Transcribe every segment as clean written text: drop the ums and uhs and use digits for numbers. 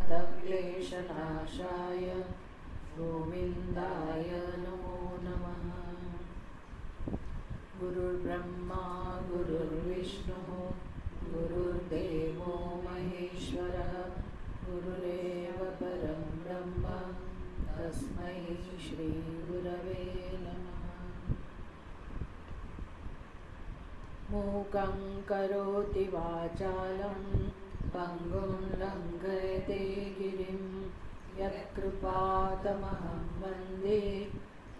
समस्तक्लेशनाशाय गोविन्दाय नमो नमः। गुरुर्ब्रह्मा गुरुर्विष्णुः गुरुर्देवो महेश्वरः गुरुरेव परं ब्रह्म तस्मै श्रीगुरवे नमः। मूकं करोति वाचालं पङ्गुं लङ्घयते गिरिं यत्कृपातमहं वन्दे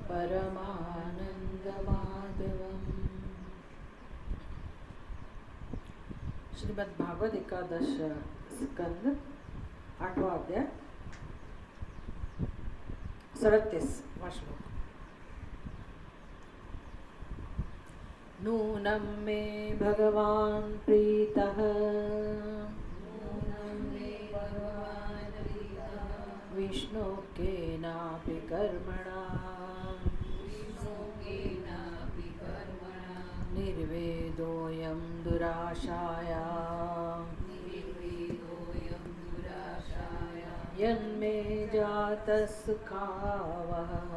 परमानन्दमाधवम्। श्रीमद् भागवत एकादश स्कंद 8वां अध्याय 37वां श्लोक। नूनं मे भगवान् प्रीतः विष्णु केनापि कर्मणा निर्वेदोऽयं दुराशाया यन्मे जातः सुखावहः।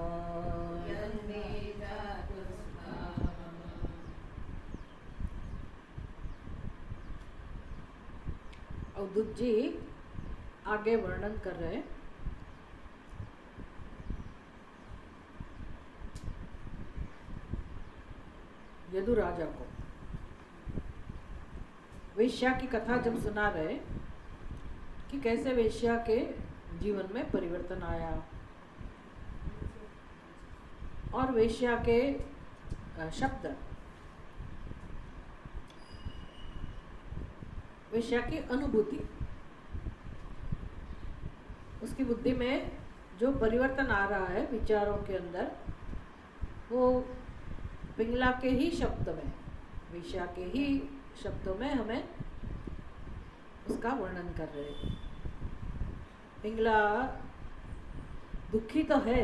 अवधूत जी आगे वर्णन कर रहे हैं। यदु राजा को वेश्या की कथा जब सुना रहे कि कैसे वेश्या के जीवन में परिवर्तन आया और वेश्या के शब्द, वेश्या की अनुभूति, उसकी बुद्धि में जो परिवर्तन आ रहा है विचारों के अंदर, वो पिंगला के ही शब्द में, वेश्या के ही शब्दों में हमें उसका वर्णन कर रहे हैं। पिंगला दुखी तो है,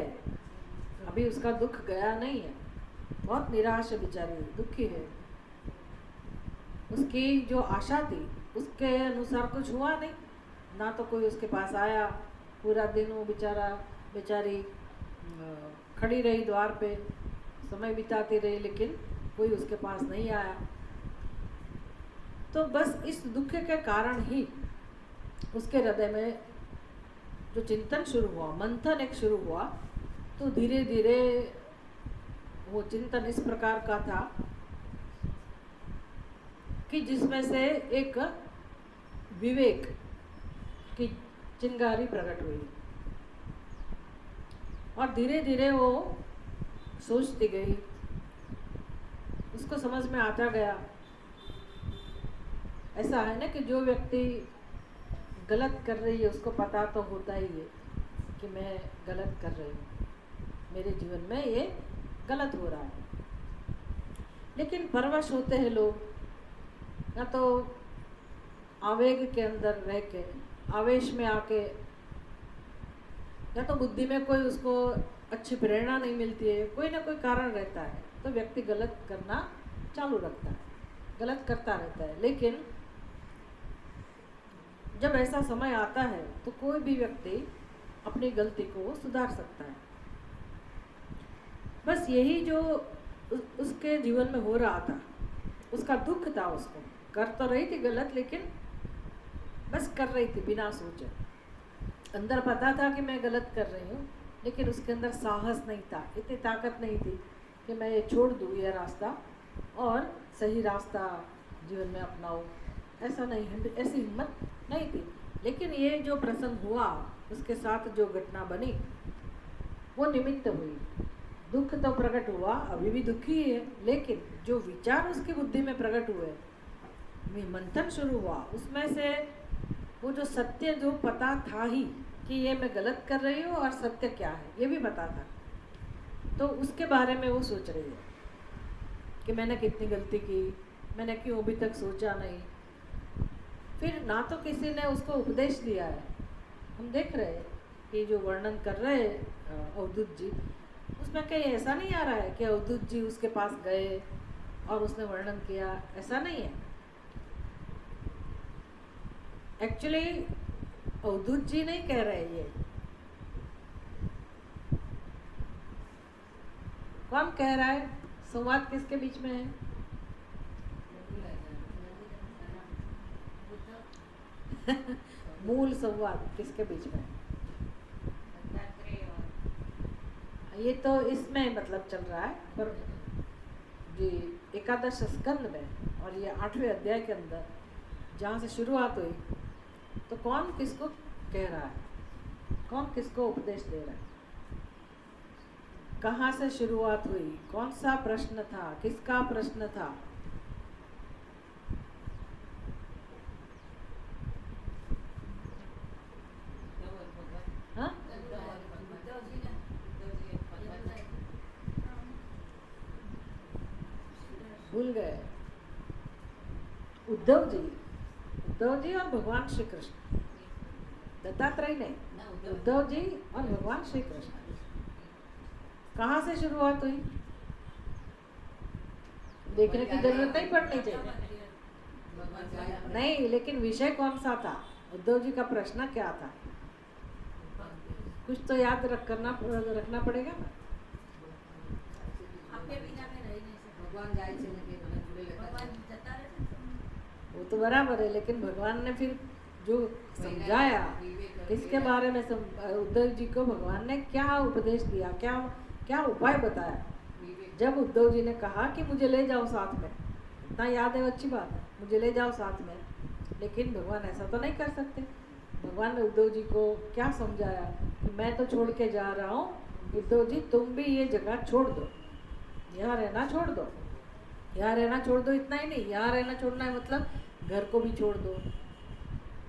अभी उसका दुख गया नहीं है, बहुत निराश है बेचारी, दुखी है। उसकी जो आशा थी उसके अनुसार कुछ हुआ नहीं, ना तो कोई उसके पास आया। पूरा दिन वो बेचारी खड़ी रही द्वार पे, समय बिताती रही, लेकिन कोई उसके पास नहीं आया। तो बस इस दुख के कारण ही उसके हृदय में जो चिंतन शुरू हुआ, मंथन एक शुरू हुआ, तो धीरे धीरे वो चिंतन इस प्रकार का था कि जिसमें से एक विवेक की चिंगारी प्रकट हुई और धीरे धीरे वो सोचती गई, उसको समझ में आता गया। ऐसा है ना कि जो व्यक्ति गलत कर रही है उसको पता तो होता ही है कि मैं गलत कर रही हूँ, मेरे जीवन में ये गलत हो रहा है, लेकिन परवश होते हैं लोग, या तो आवेग के अंदर रह के, आवेश में आके, या तो बुद्धि में कोई उसको अच्छी प्रेरणा नहीं मिलती है, कोई ना कोई कारण रहता है, तो व्यक्ति गलत करना चालू रखता है, गलत करता रहता है। लेकिन जब ऐसा समय आता है तो कोई भी व्यक्ति अपनी गलती को सुधार सकता है। बस यही जो उसके जीवन में हो रहा था, उसका दुख था, उसको कर तो रही थी गलत, लेकिन बस कर रही थी बिना सोचे। अंदर पता था कि मैं गलत कर रही हूँ, लेकिन उसके अंदर साहस नहीं था, इतनी ताकत नहीं थी कि मैं ये छोड़ दूँ ये रास्ता और सही रास्ता जीवन में अपनाऊँ। ऐसा नहीं, ऐसी हिम्मत नहीं थी। लेकिन ये जो प्रसंग हुआ, उसके साथ जो घटना बनी, वो निमित्त हुई। दुख तो प्रकट हुआ, अभी भी दुखी है, लेकिन जो विचार उसकी बुद्धि में प्रकट हुए, मंथन शुरू हुआ, उसमें से वो जो सत्य जो पता था ही कि ये मैं गलत कर रही हूँ और सत्य क्या है ये भी पता था, तो उसके बारे में वो सोच रही है कि मैंने कितनी गलती की, मैंने क्यों अभी तक सोचा नहीं। फिर ना तो किसी ने उसको उपदेश दिया है, हम देख रहे हैं कि जो वर्णन कर रहे अवधूत जी, उसमें कहीं ऐसा नहीं आ रहा है कि अवधूत जी उसके पास गए और उसने वर्णन किया, ऐसा नहीं है। एक्चुअली अवधूत जी नहीं कह रहे ये, कौन कह रहा है? संवाद किसके बीच में है? मूल संवाद किसके बीच में है? ये तो इसमें मतलब चल रहा है, पर जी एकादश स्कंद में और ये 8वें अध्याय के अंदर जहाँ से शुरुआत हुई, तो कौन किसको कह रहा है, कौन किसको उपदेश दे रहा है, कहाँ से शुरुआत हुई, कौन सा प्रश्न था, किसका प्रश्न था? हाँ? भूल गए। उद्धव जी और भगवान श्री कृष्ण, दत्तात्रेय नहीं, उद्धव जी और भगवान श्री कृष्ण। कहाँ से शुरुआत हुई देखने की जरूरत नहीं पड़नी चाहिए, नहीं, लेकिन विषय कौन सा था, उद्धव जी का प्रश्न क्या था, कुछ तो याद रखना पड़ेगा ना। वो तो बराबर है, लेकिन भगवान ने फिर जो समझाया, किसके बारे में उद्धव जी को भगवान ने क्या उपदेश दिया, क्या क्या उपाय बताया? जब उद्धव जी ने कहा कि मुझे ले जाओ साथ में, इतना याद है, अच्छी बात है, मुझे ले जाओ साथ में, लेकिन भगवान ऐसा तो नहीं कर सकते। भगवान ने उद्धव जी को क्या समझाया कि मैं तो छोड़ के जा रहा हूँ, उद्धव जी तुम भी ये जगह छोड़ दो, यहाँ रहना छोड़ दो, यहाँ रहना छोड़ दो। इतना ही नहीं, यहाँ रहना छोड़ना है मतलब घर को भी छोड़ दो,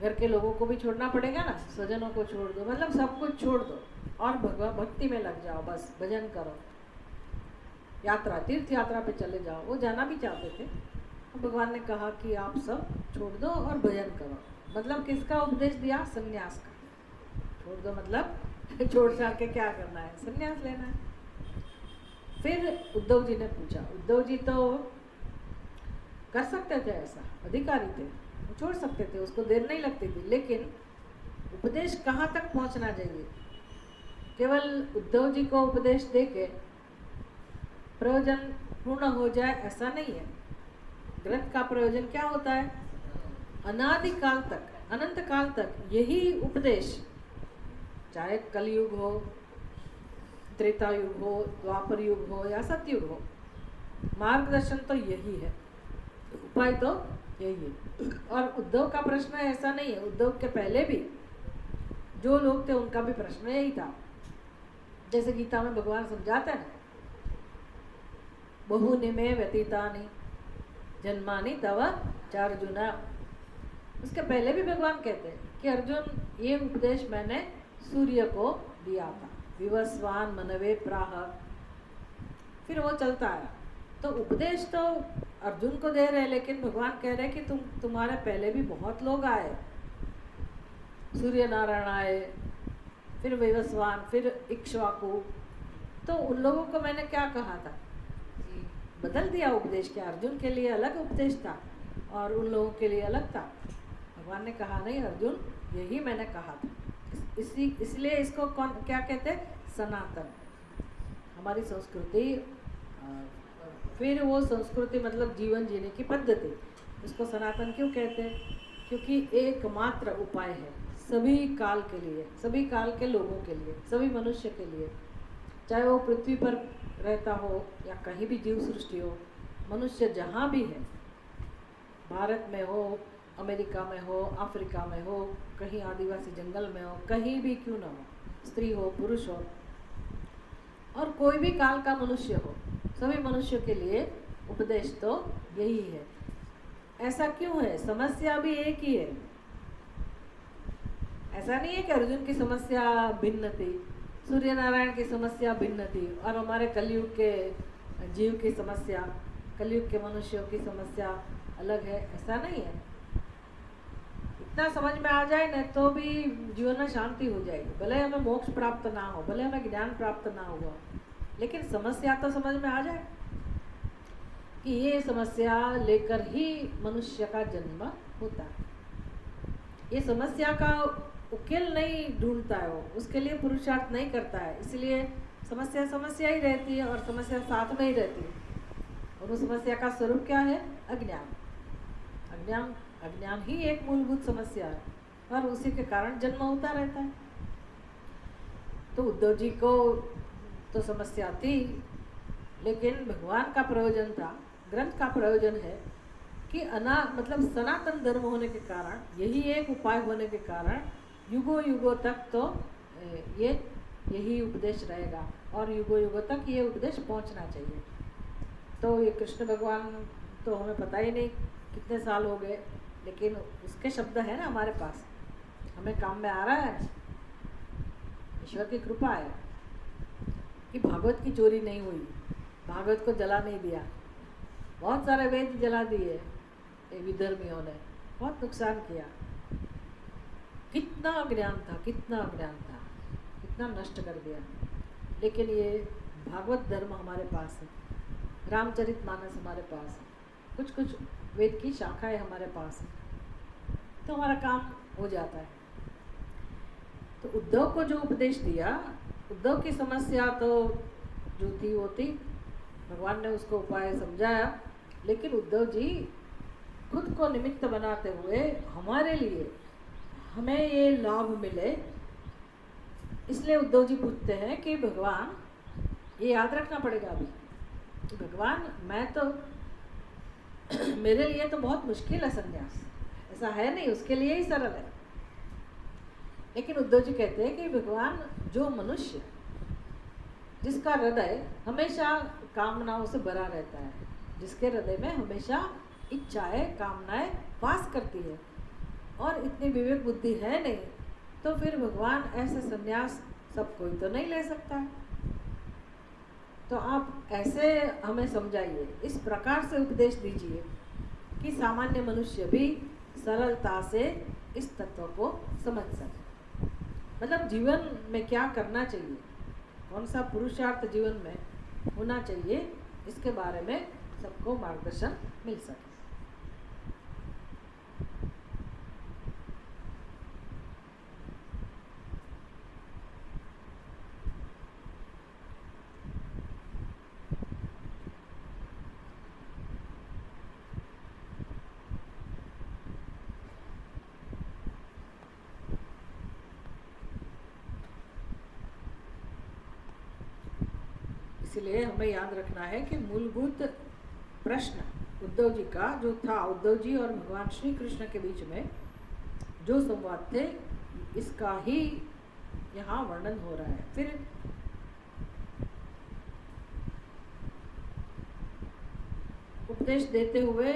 घर के लोगों को भी छोड़ना पड़ेगा ना, स्वजनों को छोड़ दो, मतलब सब कुछ छोड़ दो और भगवान भक्ति में लग जाओ, बस भजन करो, यात्रा तीर्थ यात्रा पे चले जाओ। वो जाना भी चाहते थे, तो भगवान ने कहा कि आप सब छोड़ दो और भजन करो। मतलब किसका उपदेश दिया? संन्यास का। छोड़ दो मतलब छोड़ छाड़ के क्या करना है, संन्यास लेना है। फिर उद्धव जी ने पूछा, उद्धव जी तो कर सकते थे, ऐसा अधिकारी थे, वो छोड़ सकते थे, उसको देर नहीं लगती थी, लेकिन उपदेश कहाँ तक पहुँचना चाहिए? केवल उद्धव जी को उपदेश देके प्रयोजन पूर्ण हो जाए ऐसा नहीं है। ग्रंथ का प्रयोजन क्या होता है? अनादि काल तक, अनंत काल तक यही उपदेश, चाहे कलयुग हो, त्रेता युग हो, द्वापर युग हो या सतयुग हो, मार्गदर्शन तो यही है, उपाय तो यही है। और उद्धव का प्रश्न ऐसा नहीं है, उद्धव के पहले भी जो लोग थे उनका भी प्रश्न यही था। जैसे गीता में भगवान समझाते हैं, बहुनि में व्यतीतानि जन्मानि तव चार्जुन। उसके पहले भी भगवान कहते हैं कि अर्जुन, ये उपदेश मैंने सूर्य को दिया था, विवस्वान मनवे प्राह। फिर वो चलता आया, तो उपदेश तो अर्जुन को दे रहे, लेकिन भगवान कह रहे कि तुम्हारे पहले भी बहुत लोग आए, सूर्य नारायण आए, फिर विवस्वान, फिर इक्ष्वाकु, तो उन लोगों को मैंने क्या कहा था, बदल दिया उपदेश। क्या अर्जुन के लिए अलग उपदेश था और उन लोगों के लिए अलग था? भगवान ने कहा नहीं अर्जुन, यही मैंने कहा था। इसलिए इसको कौन क्या कहते हैं? सनातन, हमारी संस्कृति। फिर वो संस्कृति मतलब जीवन जीने की पद्धति, इसको सनातन क्यों कहते हैं? क्योंकि एकमात्र उपाय है सभी काल के लिए, सभी काल के लोगों के लिए, सभी मनुष्य के लिए, चाहे वो पृथ्वी पर रहता हो या कहीं भी जीव सृष्टि हो, मनुष्य जहाँ भी है, भारत में हो, अमेरिका में हो, अफ्रीका में हो, कहीं आदिवासी जंगल में हो, कहीं भी क्यों ना हो, स्त्री हो पुरुष हो, और कोई भी काल का मनुष्य हो, सभी मनुष्यों के लिए उपदेश तो यही है। ऐसा क्यों है? समस्या भी एक ही है। ऐसा नहीं है कि अर्जुन की समस्या भिन्न थी, सूर्य नारायण की समस्या भिन्न थी, और हमारे कलयुग के जीव की समस्या, कलयुग के मनुष्यों की समस्या अलग है, ऐसा नहीं है। इतना समझ में आ जाए ना तो भी जीवन में शांति हो जाएगी। भले हमें मोक्ष प्राप्त ना हो, भले हमें ज्ञान प्राप्त ना हुआ, लेकिन समस्या तो समझ में आ जाए कि ये समस्या लेकर ही मनुष्य का जन्म होता है। ये समस्या का उकेल नहीं ढूंढता है, वो उसके लिए पुरुषार्थ नहीं करता है, इसलिए समस्या समस्या ही रहती है और समस्या साथ में ही रहती है। और उस समस्या का स्वरूप क्या है? अज्ञान। अज्ञान अज्ञान ही एक मूलभूत समस्या है और उसी के कारण जन्म होता रहता है। तो उद्धव जी को तो समस्या थी, लेकिन भगवान का प्रयोजन था, ग्रंथ का प्रयोजन है कि मतलब सनातन धर्म होने के कारण, यही एक उपाय होने के कारण युगों युगों तक तो ये यही उपदेश रहेगा और युगों युगों तक ये उपदेश पहुंचना चाहिए। तो ये कृष्ण भगवान तो हमें पता ही नहीं कितने साल हो गए, लेकिन उसके शब्द है ना हमारे पास, हमें काम में आ रहा है। ईश्वर की कृपा है कि भागवत की चोरी नहीं हुई, भागवत को जला नहीं दिया। बहुत सारे वेद जला दिए विधर्मियों ने, बहुत नुकसान किया। कितना अज्ञान था, कितना अज्ञान था, कितना नष्ट कर दिया। लेकिन ये भागवत धर्म हमारे पास है, रामचरितमानस हमारे पास है, कुछ कुछ वेद की शाखाएं हमारे पास है, तो हमारा काम हो जाता है। तो उद्धव को जो उपदेश दिया, उद्धव की समस्या तो जो थी वो थी, भगवान ने उसको उपाय समझाया, लेकिन उद्धव जी खुद को निमित्त बनाते हुए हमारे लिए, हमें ये लाभ मिले, इसलिए उद्धव जी पूछते हैं कि भगवान, ये याद रखना पड़ेगा अभी कि भगवान, मैं तो मेरे लिए तो बहुत मुश्किल है संन्यास, ऐसा है नहीं, उसके लिए ही सरल है। लेकिन उद्धव जी कहते हैं कि भगवान, जो मनुष्य जिसका हृदय हमेशा कामनाओं से भरा रहता है, जिसके हृदय में हमेशा इच्छाएं कामनाएं वास करती है और इतनी विवेक बुद्धि है नहीं, तो फिर भगवान ऐसे संन्यास सब कोई तो नहीं ले सकता है। तो आप ऐसे हमें समझाइए, इस प्रकार से उपदेश दीजिए कि सामान्य मनुष्य भी सरलता से इस तत्व को समझ सके। मतलब जीवन में क्या करना चाहिए, कौन सा पुरुषार्थ जीवन में होना चाहिए, इसके बारे में सबको मार्गदर्शन मिल सके। इसलिए हमें याद रखना है कि मूलभूत प्रश्न उद्धव जी का जो था, उद्धव जी और भगवान श्री कृष्ण के बीच में जो संवाद थे, इसका ही यहाँ वर्णन हो रहा है। फिर उपदेश देते हुए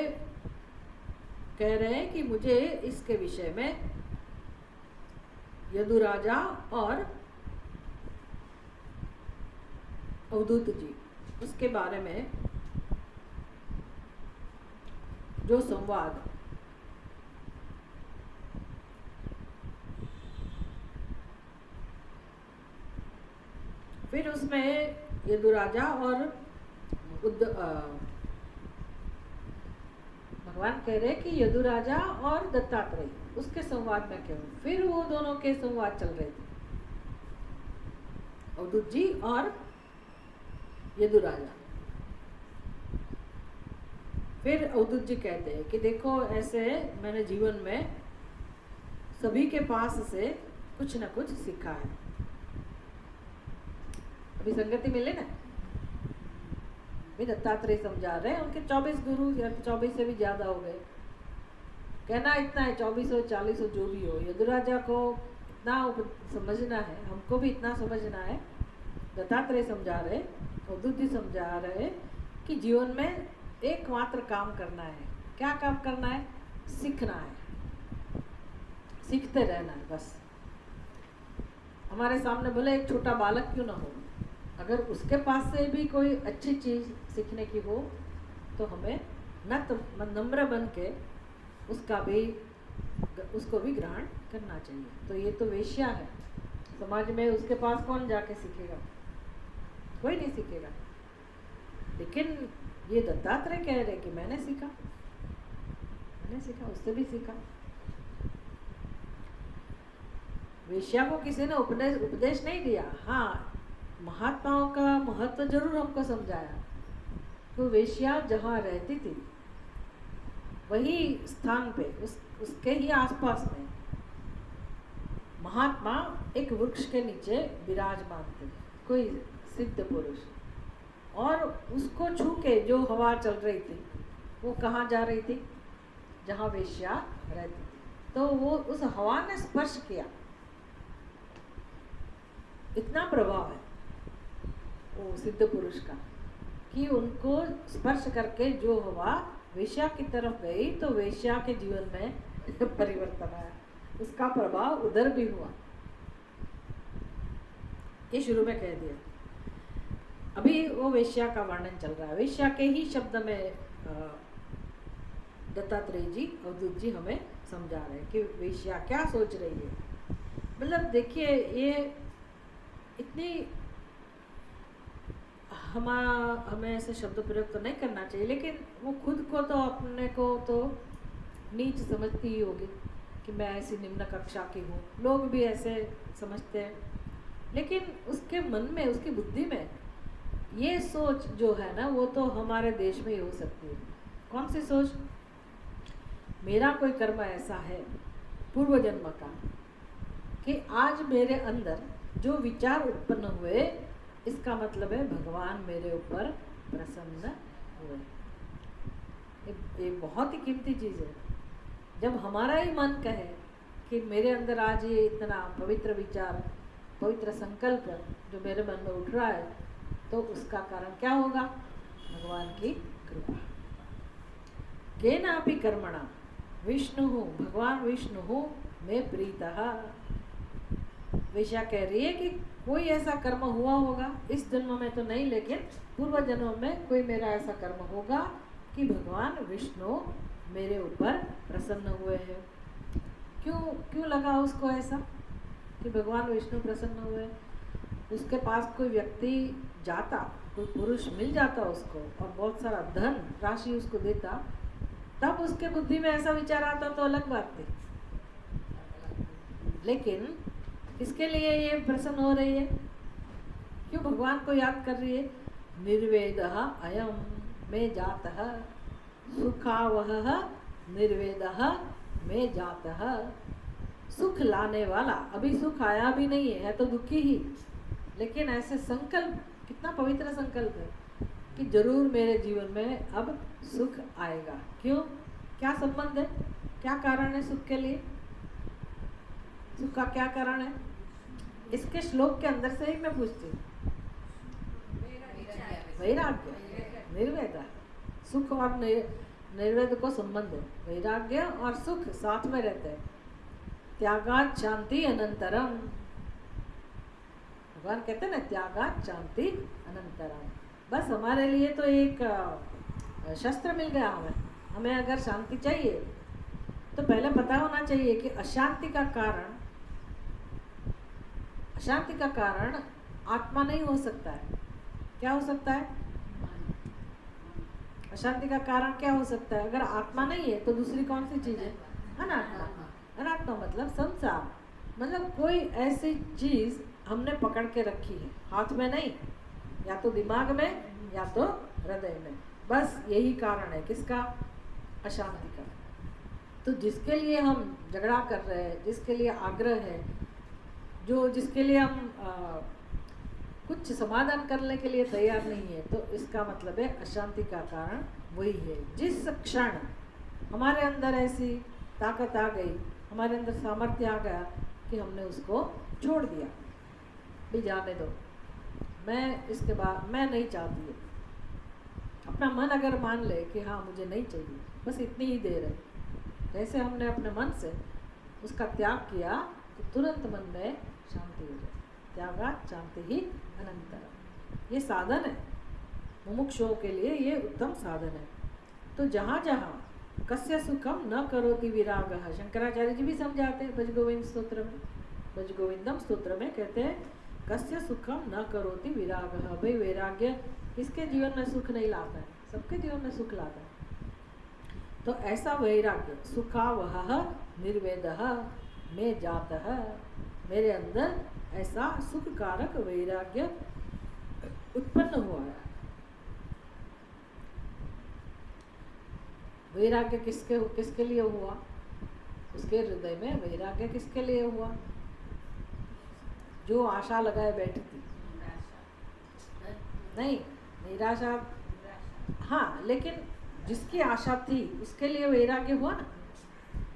कह रहे हैं कि मुझे इसके विषय में यदुराजा और अवधूत जी, उसके बारे में जो संवाद, फिर उसमें यदुराजा और भगवान कह रहे कि यदुराजा और दत्तात्रेय, उसके संवाद में क्यों, फिर वो दोनों के संवाद चल रहे थे, अवधूत जी और यदुराजा। फिर अवधूत जी कहते हैं कि देखो, ऐसे मैंने जीवन में सभी के पास से कुछ न कुछ सीखा है। अभी संगति मिले ना, भी दत्तात्रेय समझा रहे हैं, उनके 24 गुरु या 24 से भी ज्यादा हो गए, कहना इतना है, 24 हो 40 हो जो भी हो, यदुराजा को इतना समझना है, हमको भी इतना समझना है। दत्तात्रेय समझा रहे, अवधूत जी समझा रहे कि जीवन में एकमात्र काम करना है। क्या काम करना है? सीखना है, सीखते रहना है बस। हमारे सामने भले एक छोटा बालक क्यों ना हो, अगर उसके पास से भी कोई अच्छी चीज़ सीखने की हो तो हमें नम्र बन के उसको भी ग्रहण करना चाहिए। तो ये तो वेश्या है समाज में, उसके पास कौन जाके सीखेगा? कोई नहीं सीखेगा। लेकिन ये दत्तात्रेय कह रहे कि मैंने सीखा, उससे भी सीखा। वेश्या को किसी ने उपदेश उपदेश नहीं दिया। हाँ, महात्माओं का महत्व जरूर हमको समझाया। तो वेश्या जहाँ रहती थी वही स्थान पे, उसके ही आसपास में महात्मा एक वृक्ष के नीचे विराजमान थे, कोई सिद्ध पुरुष, और उसको छू के जो हवा चल रही थी वो कहाँ जा रही थी? जहाँ वेश्या रहती थी। तो वो उस हवा ने स्पर्श किया, इतना प्रभाव है वो सिद्ध पुरुष का कि उनको स्पर्श करके जो हवा वेश्या की तरफ गई तो वेश्या के जीवन में परिवर्तन आया, उसका प्रभाव उधर भी हुआ। ये शुरू में कह दिया। अभी वो वेश्या का वर्णन चल रहा है। वेश्या के ही शब्द में दत्तात्रेय जी, अवधूत जी हमें समझा रहे हैं कि वेश्या क्या सोच रही है। मतलब देखिए, ये इतनी हमें ऐसे शब्द प्रयोग तो नहीं करना चाहिए, लेकिन वो खुद को तो, अपने को तो नीच समझती ही होगी कि मैं ऐसी निम्न कक्षा की हूँ। लोग भी ऐसे समझते हैं, लेकिन उसके मन में, उसकी बुद्धि में ये सोच जो है ना, वो तो हमारे देश में ही हो सकती है। कौन सी सोच? मेरा कोई कर्म ऐसा है पूर्व जन्म का कि आज मेरे अंदर जो विचार उत्पन्न हुए, इसका मतलब है भगवान मेरे ऊपर प्रसन्न हुए। ये बहुत ही कीमती चीज़ है। जब हमारा ही मन कहे कि मेरे अंदर आज ये इतना पवित्र विचार, पवित्र संकल्प जो मेरे मन में उठ रहा है, तो उसका कारण क्या होगा? भगवान की कृपा। केनापि कर्मणा विष्णु, भगवान विष्णु में प्रीतः। वेश्या कह रही है कि कोई ऐसा कर्म हुआ होगा, इस जन्म में तो नहीं, लेकिन पूर्व जन्म में कोई मेरा ऐसा कर्म होगा कि भगवान विष्णु मेरे ऊपर प्रसन्न हुए हैं। क्यों लगा उसको ऐसा कि भगवान विष्णु प्रसन्न हुए? उसके पास कोई व्यक्ति जाता, कोई पुरुष मिल जाता उसको और बहुत सारा धन राशि उसको देता, तब उसके बुद्धि में ऐसा विचार आता तो अलग बात थी। लेकिन किसके लिए ये प्रसन्न हो रही है? क्यों भगवान को याद कर रही है? निर्वेदः अयम में जातः सुखावहः, निर्वेदः में जातः। सुख लाने वाला, अभी सुख आया भी नहीं है तो दुखी ही, लेकिन ऐसे संकल्प, कितना पवित्र संकल्प है कि जरूर मेरे जीवन में अब सुख आएगा। क्यों? क्या संबंध है? क्या कारण है सुख के लिए? सुख का क्या कारण है? इसके श्लोक के अंदर से ही मैं पूछती हूँ। वैराग्य, निर्वेद। सुख और निर्वेद को संबंध है, वैराग्य और सुख साथ में रहते हैं। त्यागात् शांति अनंतरम, भगवान कहते हैं ना, त्यागात् शांति अनंतरम। बस हमारे लिए तो एक शस्त्र मिल गया हमें अगर शांति चाहिए तो पहले पता होना चाहिए कि अशांति का कारण आत्मा नहीं हो सकता है। क्या हो सकता है? अशांति का कारण क्या हो सकता है? अगर आत्मा नहीं है तो दूसरी कौन सी चीज है? अनात्मा। अनात्मा मतलब संसार, मतलब कोई ऐसी चीज हमने पकड़ के रखी है, हाथ में नहीं, या तो दिमाग में या तो हृदय में। बस यही कारण है किसका? अशांति का। तो जिसके लिए हम झगड़ा कर रहे हैं, जिसके लिए आग्रह है, जिसके लिए हम कुछ समाधान करने के लिए तैयार नहीं है, तो इसका मतलब है अशांति का कारण वही है। जिस क्षण हमारे अंदर ऐसी ताकत आ गई, हमारे अंदर सामर्थ्य आ गया कि हमने उसको छोड़ दिया, भी जाने दो, मैं इसके बाद मैं नहीं चाहती है। अपना मन अगर मान ले कि हाँ मुझे नहीं चाहिए, बस इतनी ही देर है, जैसे हमने अपने मन से उसका त्याग किया तो तुरंत मन में शांति हो जाए। त्यागात् शांति ही अनंतरम। ये साधन है मुमुक्षुओं के लिए, ये उत्तम साधन है। तो जहाँ जहाँ कस्य सुखम न करोति विरागः, शंकराचार्य जी भी समझाते हैं भजगोविंद स्तोत्र में, भजगोविंदम स्तोत्र में कहते हैं कस्य सुखम न करोति विरागः। भाई वैराग्य किसके जीवन में सुख नहीं लाता है? सबके जीवन में सुख लाता है। तो ऐसा वैराग्य सुखावहः निर्वेदः में जातः, मेरे अंदर ऐसा सुख कारक वैराग्य उत्पन्न हुआ है। वैराग्य किसके लिए हुआ? उसके हृदय में वैराग्य किसके लिए हुआ? जो आशा लगाए बैठी थी। नहीं, निराशा, हाँ, लेकिन जिसकी आशा थी उसके लिए वैराग्य हुआ ना।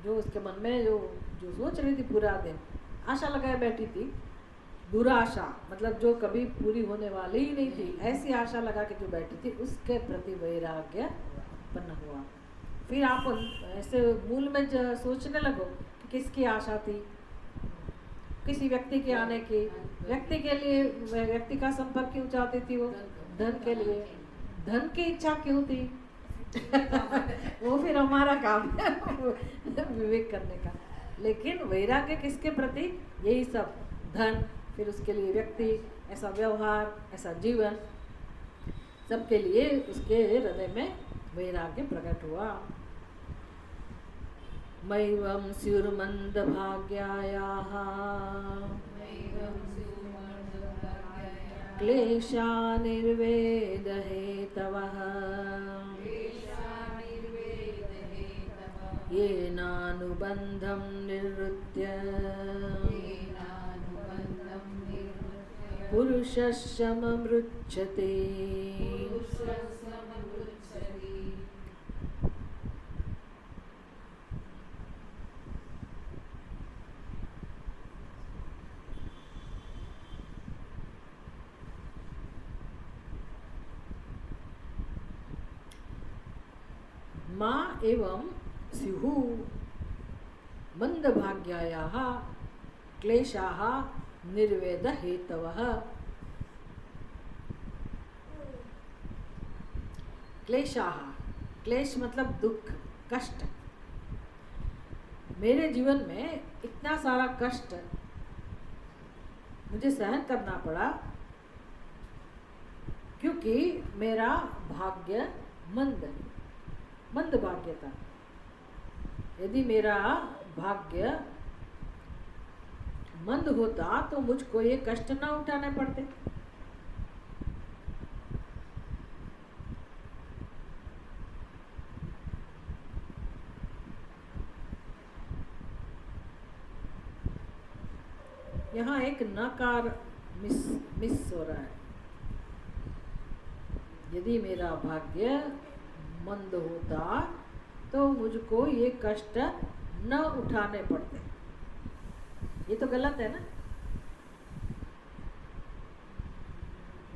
जो उसके मन में जो सोच रही थी पूरा दिन, आशा लगाए बैठी थी, दुराशा, मतलब जो कभी पूरी होने वाली ही नहीं थी, ऐसी आशा लगा के जो बैठी थी, उसके प्रति वैराग्य उत्पन्न हुआ। फिर आप ऐसे मूल में सोचने लगो कि किसकी आशा थी? किसी व्यक्ति के आने की। व्यक्ति के लिए, व्यक्ति का संपर्क क्यों चाहती थी वो? धन के लिए। धन की इच्छा क्यों थी? वो फिर हमारा काम है विवेक करने का। लेकिन वैराग्य किसके प्रति? यही सब, धन, फिर उसके लिए व्यक्ति, ऐसा व्यवहार, ऐसा जीवन, सबके लिए उसके हृदय में वैराग्य प्रकट हुआ। मैवं स्युर्मन्दभाग्यायाः क्लेशा निर्वेदहेतवः येनानुबन्धं निवृत्य पुरुषस्सममृच्छते। माँ एवं स्युः मंदभाग्यायाः क्लेशाः निर्वेद हेतवः। क्लेशाः, क्लेश मतलब दुख, कष्ट। मेरे जीवन में इतना सारा कष्ट मुझे सहन करना पड़ा क्योंकि मेरा भाग्य मंद भाग्य था। यदि मेरा भाग्य मंद होता तो मुझको ये कष्ट ना उठाने पड़ते। यहाँ एक नकार मिस हो रहा है। यदि मेरा भाग्य मंद होता तो मुझको ये कष्ट न उठाने पड़ते। ये तो गलत है ना।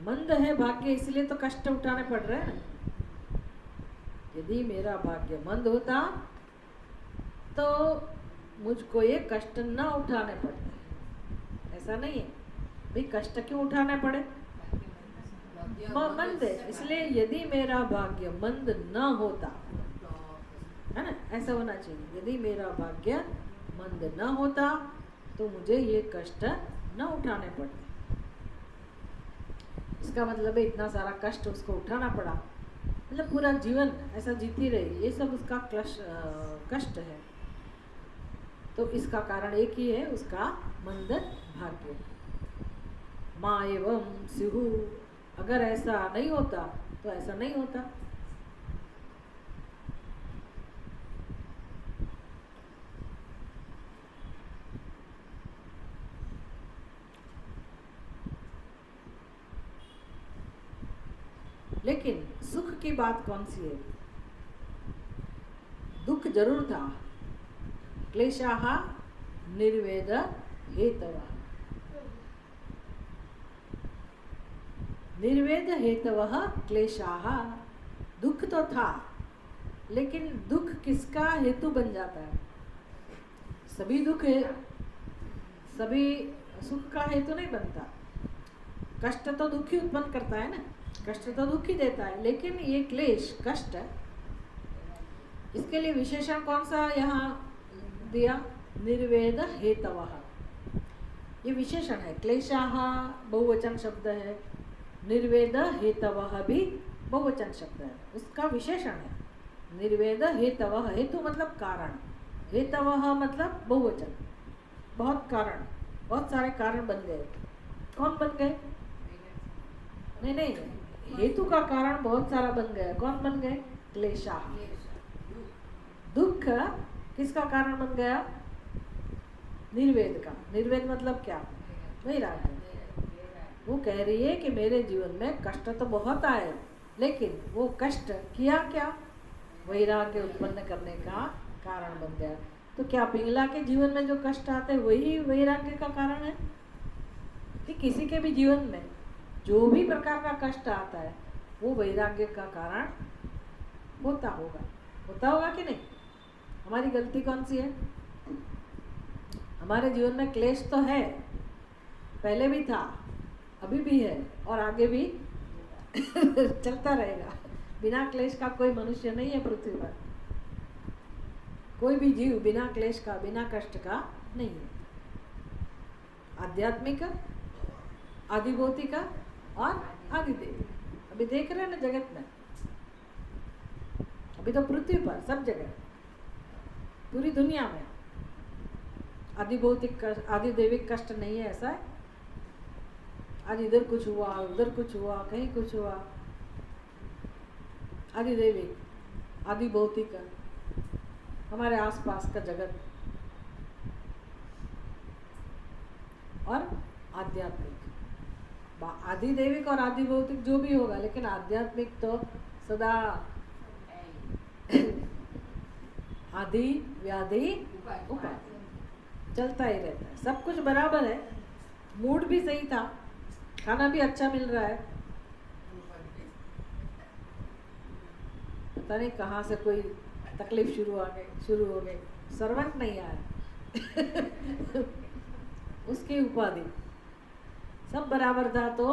मंद है भाग्य, इसलिए तो कष्ट उठाने पड़ रहे हैं। यदि मेरा भाग्य मंद होता तो मुझको ये कष्ट न उठाने पड़ते। ऐसा नहीं है भाई, कष्ट क्यों उठाने पड़े? मंद है, इसलिए यदि मेरा भाग्य मंद न होता, है ना, ऐसा होना चाहिए। यदि मेरा भाग्य मंद न होता तो मुझे ये कष्ट न उठाने पड़ते। इसका मतलब है इतना सारा कष्ट उसको उठाना पड़ा, मतलब पूरा जीवन ऐसा जीती रही, ये सब उसका कष्ट है। तो इसका कारण एक ही है, उसका मंद भाग्य। माँ एवं स्युः, अगर ऐसा नहीं होता तो ऐसा नहीं होता। लेकिन सुख की बात कौन सी है? दुख जरूर था। क्लेशाः निर्वेद हेतवः। निर्वेद हेतवः क्लेशाः। दुख तो था, लेकिन दुख किसका हेतु बन जाता है? सभी दुख है, सभी सुख का हेतु नहीं बनता। कष्ट तो दुख ही उत्पन्न करता है ना, कष्ट तो दुख ही देता है। लेकिन ये क्लेश, कष्ट, इसके लिए विशेषण कौन सा यहाँ दिया? निर्वेद हेतवः। ये विशेषण है। क्लेशाः बहुवचन शब्द है, निर्वेद हेतवः भी बहुवचन शब्द है, उसका विशेषण है। निर्वेद हेतवः, हेतु मतलब कारण, हेतवः मतलब बहुवचन, बहुत कारण, बहुत सारे कारण बन गए। कौन बन गए? नहीं नहीं, हेतु का कारण बहुत सारा बन गया। कौन बन गए? क्लेशा। दुख किसका कारण बन गया? निर्वेद का। निर्वेद मतलब क्या? वैराग्य। वो कह रही है कि मेरे जीवन में कष्ट तो बहुत आए, लेकिन वो कष्ट किया क्या? वैराग्य उत्पन्न करने का कारण बन गया। तो क्या पिंगला के जीवन में जो कष्ट आते हैं वही वैराग्य का कारण है? कि किसी के भी जीवन में जो भी प्रकार का कष्ट आता है वो वैराग्य का कारण होता होगा कि नहीं? हमारी गलती कौन सी है? हमारे जीवन में क्लेश तो है, पहले भी था, अभी भी है और आगे भी चलता रहेगा। बिना क्लेश का कोई मनुष्य नहीं है पृथ्वी पर। कोई भी जीव बिना क्लेश का, बिना कष्ट का नहीं है। आध्यात्मिक, आदिभौतिक और आदिदेवी। अभी देख रहे हैं ना जगत में, अभी तो पृथ्वी पर सब जगह, पूरी दुनिया में आदिभौतिक आदिदेविक कष्ट नहीं है, ऐसा है? आज इधर कुछ हुआ, उधर कुछ हुआ, कहीं कुछ हुआ। आदिदेविक, आदिभौतिक, हमारे आसपास का जगत और आध्यात्मिक। आदिदेविक और आदिभौतिक जो भी होगा, लेकिन आध्यात्मिक तो सदा आदि व्याधि उपाधि चलता ही रहता है। सब कुछ बराबर है, मूड भी सही था, खाना भी अच्छा मिल रहा है, पता नहीं कहाँ से कोई तकलीफ शुरू हो गई, सर्वेंट नहीं आया उसकी उपाधि सब बराबर था, तो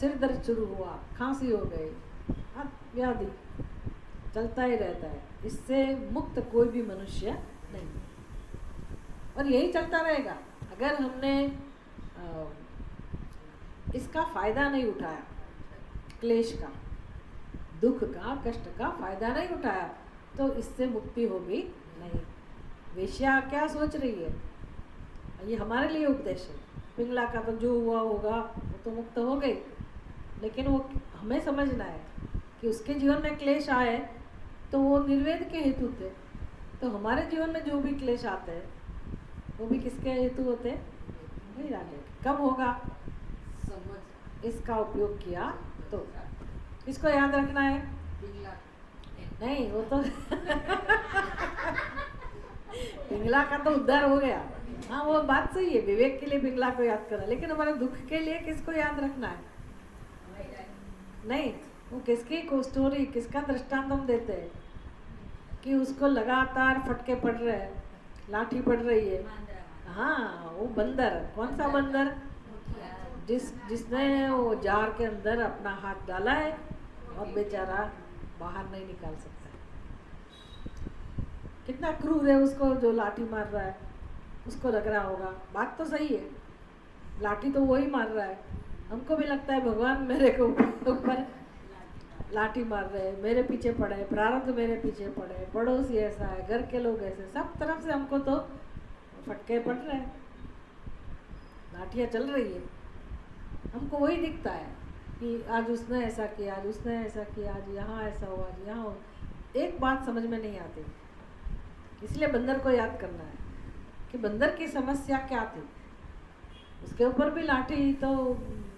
सिर दर्द शुरू हुआ, खांसी हो गई, व्याधि चलता ही रहता है। इससे मुक्त कोई भी मनुष्य नहीं, और यही चलता रहेगा। अगर हमने इसका फायदा नहीं उठाया, क्लेश का, दुख का, कष्ट का फायदा नहीं उठाया, तो इससे मुक्ति होगी नहीं। वेश्या क्या सोच रही है? ये हमारे लिए उपदेश है। पिंगला का तो जो हुआ होगा वो तो मुक्त हो गई, लेकिन वो हमें समझना है कि उसके जीवन में क्लेश आए तो वो निर्वेद के हेतु थे। तो हमारे जीवन में जो भी क्लेश आते हैं वो भी किसके हेतु होते हैं? वैराग्य। कब होगा? इसका उपयोग किया तो। इसको याद रखना है। नहीं, वो तो पिंगला का तो उद्धार हो गया। हाँ, वो बात सही है, विवेक के लिए पिंगला को याद करा, लेकिन हमारे दुख के लिए किसको याद रखना है? नहीं, वो किसकी को स्टोरी, किसका दृष्टांत हम देते हैं कि उसको लगातार फटके पड़ रहे हैं, लाठी पड़ रही है। हाँ, वो बंदर, कौन सा बंदर? जिसने वो जार के अंदर अपना हाथ डाला है और बेचारा बाहर नहीं निकाल सकता। कितना क्रूर है उसको जो लाठी मार रहा है, उसको लग रहा होगा बात तो सही है, लाठी तो वही मार रहा है। हमको भी लगता है भगवान मेरे को ऊपर लाठी मार रहे हैं, मेरे पीछे पड़े, प्रारब्ध मेरे पीछे पड़े, पड़ोसी ऐसा है, घर के लोग ऐसे, सब तरफ से हमको तो फटके पड़ रहे हैं, लाठियाँ चल रही है। हमको वही दिखता है कि आज उसने ऐसा किया, आज उसने ऐसा किया, आज यहाँ ऐसा हुआ, आज यहाँ हुआ। एक बात समझ में नहीं आती, इसलिए बंदर को याद करना है कि बंदर की समस्या क्या थी। उसके ऊपर भी लाठी तो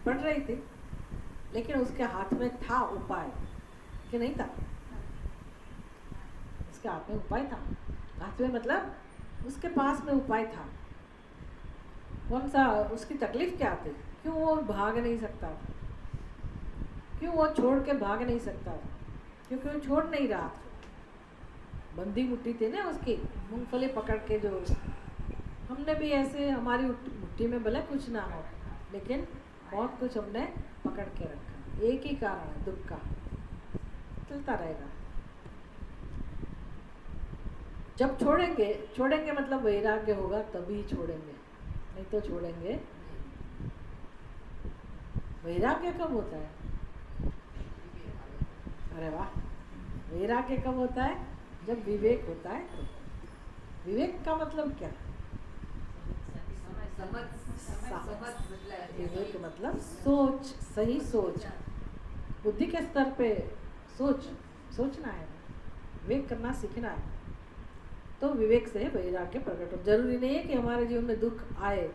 पड़ रही थी, लेकिन उसके हाथ में था उपाय कि नहीं था? उसके हाथ में उपाय था। हाथ में मतलब उसके पास में उपाय था। कौन सा? उसकी तकलीफ क्या थी? क्यों वो भाग नहीं सकता था? क्यों वो छोड़ के भाग नहीं सकता था? क्योंकि वो छोड़ नहीं रहा था। बंदी मुट्ठी थी ना उसकी, मूंगफली पकड़ के जो, हमने भी ऐसे, हमारी मुट्ठी में भले कुछ ना हो, लेकिन बहुत कुछ हमने पकड़ के रखा। एक ही कारण है, दुख का, चलता रहेगा। जब छोड़ेंगे मतलब वैराग्य होगा तभी छोड़ेंगे, नहीं तो छोड़ेंगे। वैराग्य कब होता है? अरे वाह, वैराग्य कब होता है? जब विवेक होता है। तो विवेक का मतलब क्या? विवेक मतलब सोच, सही सोच, बुद्धि के स्तर पे सोचना है, विवेक करना सीखना है। तो विवेक से वैराग्य प्रकट हो। जरूरी नहीं है कि हमारे जीवन में दुख आए।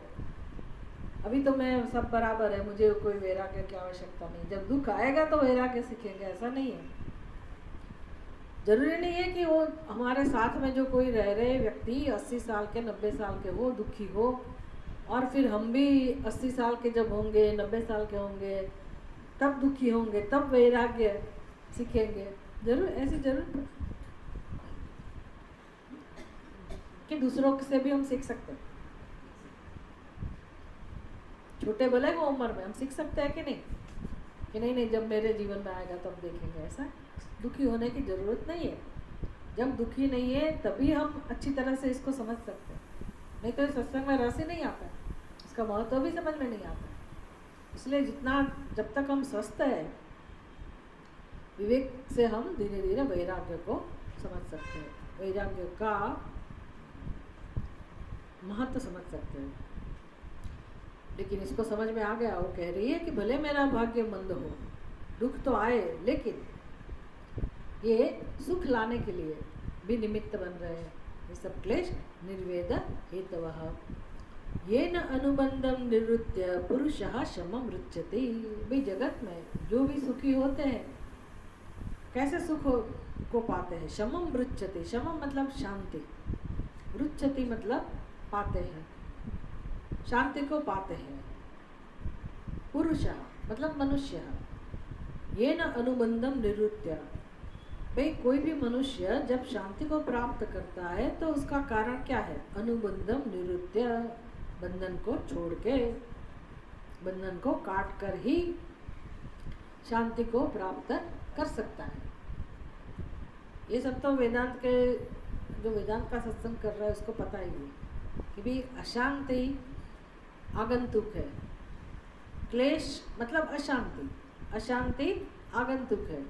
अभी तो मैं सब बराबर है, मुझे कोई वैराग्य की आवश्यकता नहीं। जब दुख आएगा तो वैराग्य सीखेंगे, ऐसा नहीं है। जरूरी नहीं है कि वो हमारे साथ में जो कोई रह रहे व्यक्ति 80 साल के 90 साल के हो, दुखी हो, और फिर हम भी 80 साल के जब होंगे, 90 साल के होंगे, तब दुखी होंगे, तब वैराग्य सीखेंगे। ऐसी जरूर कि दूसरों से भी हम सीख सकते हैं। छोटे भले को उम्र में हम सीख सकते हैं कि नहीं जब मेरे जीवन में आएगा तब देखेंगे। ऐसा दुखी होने की जरूरत नहीं है। जब दुखी नहीं है तभी हम अच्छी तरह से इसको समझ सकते हैं। नहीं तो सत्संग में रस ही नहीं आता, इसका महत्व भी समझ में नहीं आता। इसलिए जब तक हम स्वस्थ है, विवेक से हम धीरे धीरे वैराग्य को समझ सकते हैं, वैराग्य का महत्व समझ सकते हैं। लेकिन इसको समझ में आ गया, वो कह रही है कि भले मेरा भाग्य मंद हो, दुख तो आए, लेकिन ये सुख लाने के लिए भी निमित्त बन रहे हैं। ये सब क्लेश निर्वेद हेतवः येन अनुबंधम निवृत्य पुरुषः शमं रुच्यते। भाई जगत में जो भी सुखी होते हैं, कैसे सुख को पाते हैं? शमं रुच्यते। शमं मतलब शांति, रुच्यति मतलब पाते हैं, शांति को पाते हैं। पुरुषः मतलब मनुष्य, येन अनुबंधम निवृत्य। भाई कोई भी मनुष्य जब शांति को प्राप्त करता है तो उसका कारण क्या है? अनुबंधम निवृत्य, बंधन को छोड़ के, बंधन को काट कर ही शांति को प्राप्त कर सकता है। ये सब तो वेदांत के, जो वेदांत का सत्संग कर रहा है उसको पता ही है कि भी अशांति आगंतुक है। क्लेश मतलब अशांति, अशांति आगंतुक है।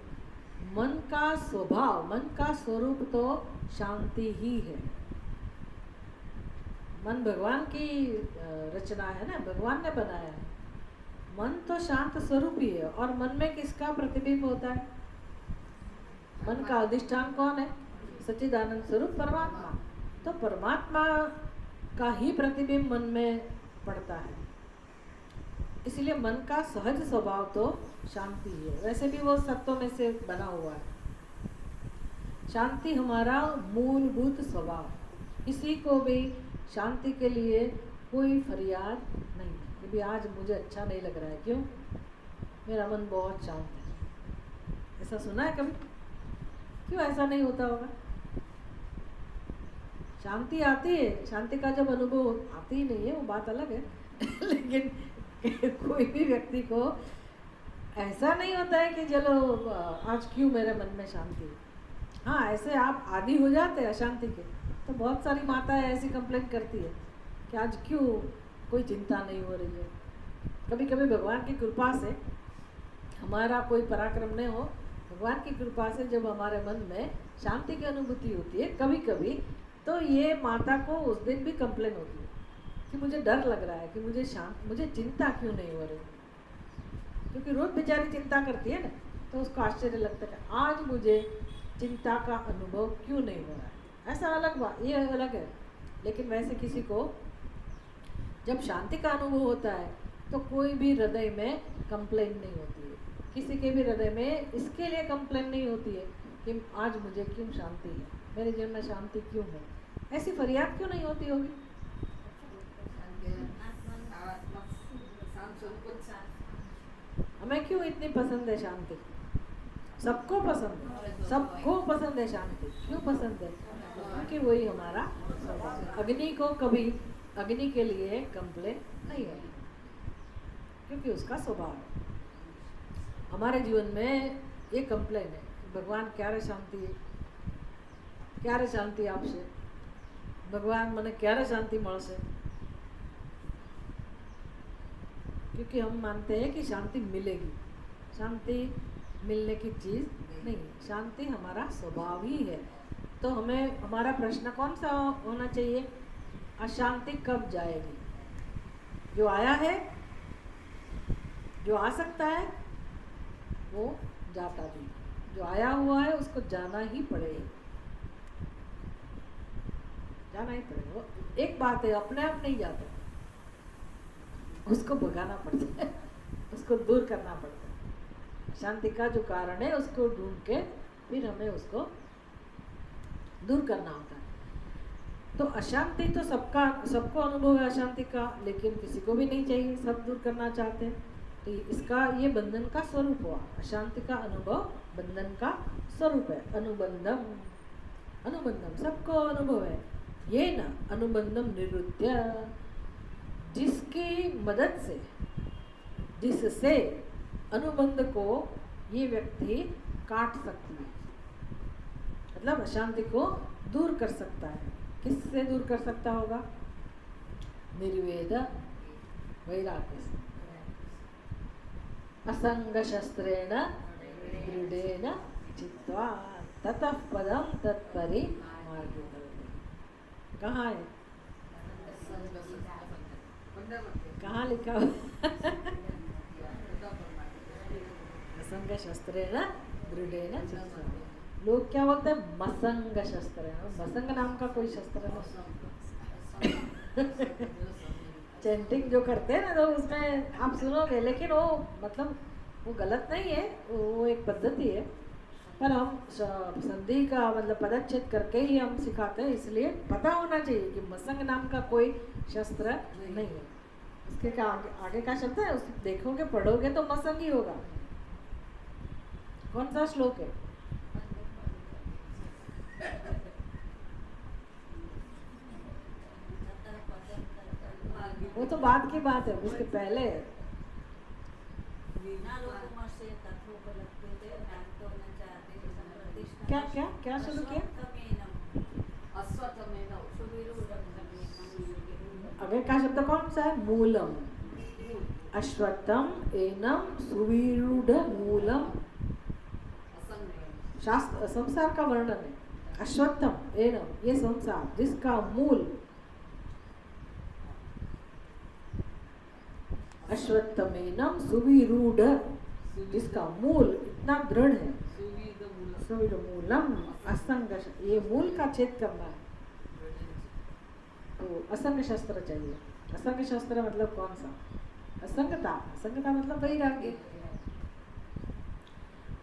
मन का स्वभाव, मन का स्वरूप तो शांति ही है। मन भगवान की रचना है ना, भगवान ने बनाया है। मन तो शांत स्वरूप ही है। और मन में किसका प्रतिबिंब होता है? मन का अधिष्ठान कौन है? सच्चिदानंद स्वरूप परमात्मा। तो परमात्मा का ही प्रतिबिंब मन में पड़ता है। इसलिए मन का सहज स्वभाव तो शांति है। वैसे भी वो सत्व में से बना हुआ है। शांति हमारा मूलभूत स्वभाव। किसी को भी शांति के लिए कोई फरियाद नहीं कि भी आज मुझे अच्छा नहीं लग रहा है, क्यों? मेरा मन बहुत शांत है। ऐसा सुना है कभी? क्यों ऐसा नहीं होता होगा? शांति आती है, शांति का जब अनुभव आती ही नहीं है वो बात अलग है लेकिन कोई भी व्यक्ति को ऐसा नहीं होता है कि चलो आज क्यों मेरे मन में शांति है। हाँ, ऐसे आप आदी हो जाते हैं अशांति के, तो बहुत सारी माताएं ऐसी कंप्लेन करती है कि आज क्यों कोई चिंता नहीं हो रही है। कभी कभी भगवान की कृपा से, हमारा कोई पराक्रम नहीं हो, भगवान की कृपा से जब हमारे मन में शांति की अनुभूति होती है कभी कभी, तो ये माता को उस दिन भी कंप्लेन होती है कि मुझे डर लग रहा है कि मुझे चिंता क्यों नहीं हो रही। क्योंकि रोज बेचारी चिंता करती है ना, तो उसको आश्चर्य लगता है आज मुझे चिंता का अनुभव क्यों नहीं हो रहा है। ऐसा अलग बात, ये अलग है। लेकिन वैसे किसी को जब शांति का अनुभव होता है तो कोई भी हृदय में कंप्लेन नहीं होती है। किसी के भी हृदय में इसके लिए कंप्लेन नहीं होती है कि आज मुझे क्यों शांति है, मेरे जीवन में शांति क्यों है। ऐसी फरियाद क्यों नहीं होती होगी? हमें क्यों इतनी पसंद है शांति? सबको पसंद है, सबको पसंद है शांति। क्यों पसंद है? क्योंकि वही हमारा स्वभाव। अग्नि को कभी अग्नि के लिए कंप्लेन नहीं है, क्योंकि उसका स्वभाव है। हमारे जीवन में ये कंप्लेन है, भगवान क्यारे शांति, क्यारे शांति आपसे, भगवान મને ક્યારે शांति મળશે। क्योंकि हम मानते हैं कि शांति मिलेगी। शांति मिलने की चीज़ नहीं है, शांति हमारा स्वभाव ही है। तो हमें हमारा प्रश्न कौन सा होना चाहिए? अशांति कब जाएगी? जो आया है, जो आ सकता है, वो जाता भी। जो आया हुआ है उसको जाना ही पड़ेगा, जाना ही पड़ेगा। वो एक बात है, अपने आप नहीं जाता, उसको भगाना पड़ता है, उसको दूर करना पड़ता है। शांति का जो कारण है उसको ढूंढ के फिर हमें उसको दूर करना होता है। तो अशांति तो सबको अनुभव है अशांति का, लेकिन किसी को भी नहीं चाहिए, सब दूर करना चाहते हैं। तो इसका ये बंधन का स्वरूप हुआ। अशांति का अनुभव बंधन का स्वरूप है। अनुबंधम, अनुबंधम सबको अनुभव है। ये न अनुबंधम निरुद्य, जिसकी मदद से, जिससे अनुबंध को ये व्यक्ति काट सकती है, मतलब अशांति को दूर कर सकता है। किससे दूर कर सकता होगा? निर्वेद वैराग्य से, असंग शस्त्रेण दृढ़ेन चित्वा ततः पदम तत्परि मार्गितव्यम्। कहाँ है? कहाँ लिखा हुआ? असंग शस्त्रेण दृढ़ेन चित्वा। लोग क्या बोलते हैं? मसंग शस्त्र है। मसंग नाम का कोई शस्त्र नहीं। चैंटिंग जो करते हैं ना, तो उसमें आप सुनोगे, लेकिन वो मतलब वो गलत नहीं है, वो एक पद्धति है। पर हम संधि का मतलब पदच्छेद करके ही हम सिखाते हैं, इसलिए पता होना चाहिए कि मसंग नाम का कोई शस्त्र नहीं है। उसके का आगे का शब्द है, उस देखोगे पढ़ोगे तो मसंग ही होगा। कौन सा श्लोक है? वो तो बाद की बात है, उसके पहले क्या क्या क्या शुरू किया? आगे का शब्द कौन सा है? मूलम। अश्वत्थम एनम सुविरूढ़ मूलम। शास्त्र संसार का वर्णन है। अश्वत्थम एनम, ये संसार जिसका मूल, अश्वत्थमेनम सुविरूढ़, जिसका मूल इतना दृढ़ है। सुविरूढ़ मूलम असंग, ये मूल का छेद करना है तो असंग शस्त्र चाहिए। असंग शस्त्र मतलब कौन सा? असंगता। असंगता मतलब वैराग्य।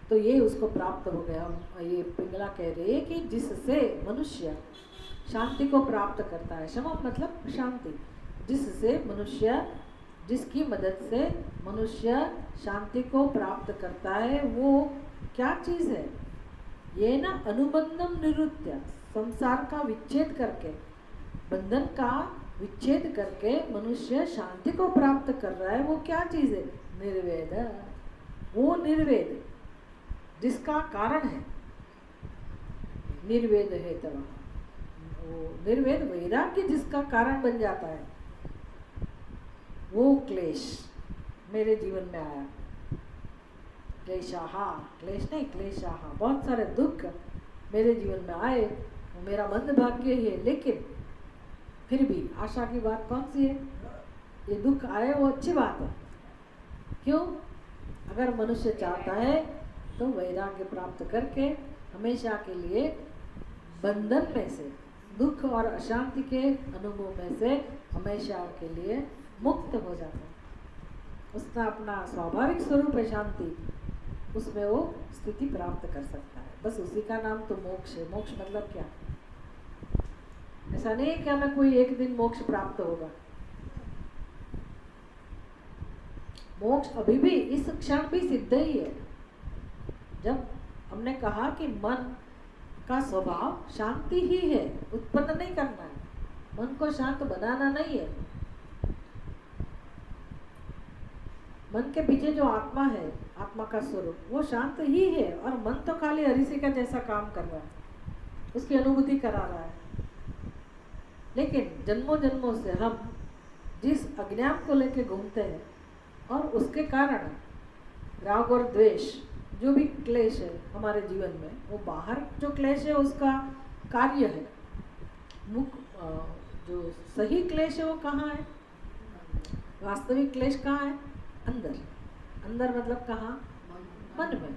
तो ये उसको प्राप्त हो गया। ये पिंगला कह रहे हैं कि जिससे मनुष्य शांति को प्राप्त करता है। क्षमा मतलब शांति। जिससे मनुष्य, जिसकी मदद से मनुष्य शांति को प्राप्त करता है, वो क्या चीज़ है? ये ना अनुबंधम निरुद्य, संसार का विच्छेद करके, बंधन का विच्छेद करके मनुष्य शांति को प्राप्त कर रहा है। वो क्या चीज़ है? निर्वेद। वो निर्वेद जिसका कारण है, निर्वेद है तब वो निर्वेद वैराग्य जिसका कारण बन जाता है, वो क्लेश मेरे जीवन में आया। क्लेशाहा, क्लेश नहीं क्लेशाहा, बहुत सारे दुख मेरे जीवन में आए, वो मेरा मंद भाग्य है। लेकिन फिर भी आशा की बात कौन सी है? ये दुख आए वो अच्छी बात है। क्यों? अगर मनुष्य चाहता है तो वैराग्य प्राप्त करके हमेशा के लिए बंधन में से, दुख और अशांति के अनुभव में से हमेशा के लिए मुक्त हो जाता है। उसका अपना स्वाभाविक स्वरूप है शांति, उसमें वो स्थिति प्राप्त कर सकता है। बस उसी का नाम तो मोक्ष है। मोक्ष मतलब क्या? ऐसा नहीं है कि हमें कोई एक दिन मोक्ष प्राप्त होगा। मोक्ष अभी भी इस क्षण भी सिद्ध ही है। जब हमने कहा कि मन का स्वभाव शांति ही है, उत्पन्न नहीं करना है, मन को शांत बनाना नहीं है। मन के पीछे जो आत्मा है, आत्मा का स्वरूप, वो शांत ही है, और मन तो खाली हरिसी का जैसा काम कर रहा है, उसकी अनुभूति करा रहा है। लेकिन जन्मों जन्मों से हम जिस अज्ञान को लेके घूमते हैं, और उसके कारण राग और द्वेष जो भी क्लेश है हमारे जीवन में, वो बाहर जो क्लेश है उसका कार्य है। जो सही क्लेश है वो कहाँ है? वास्तविक क्लेश कहाँ है? अंदर। अंदर मतलब कहाँ? मन में।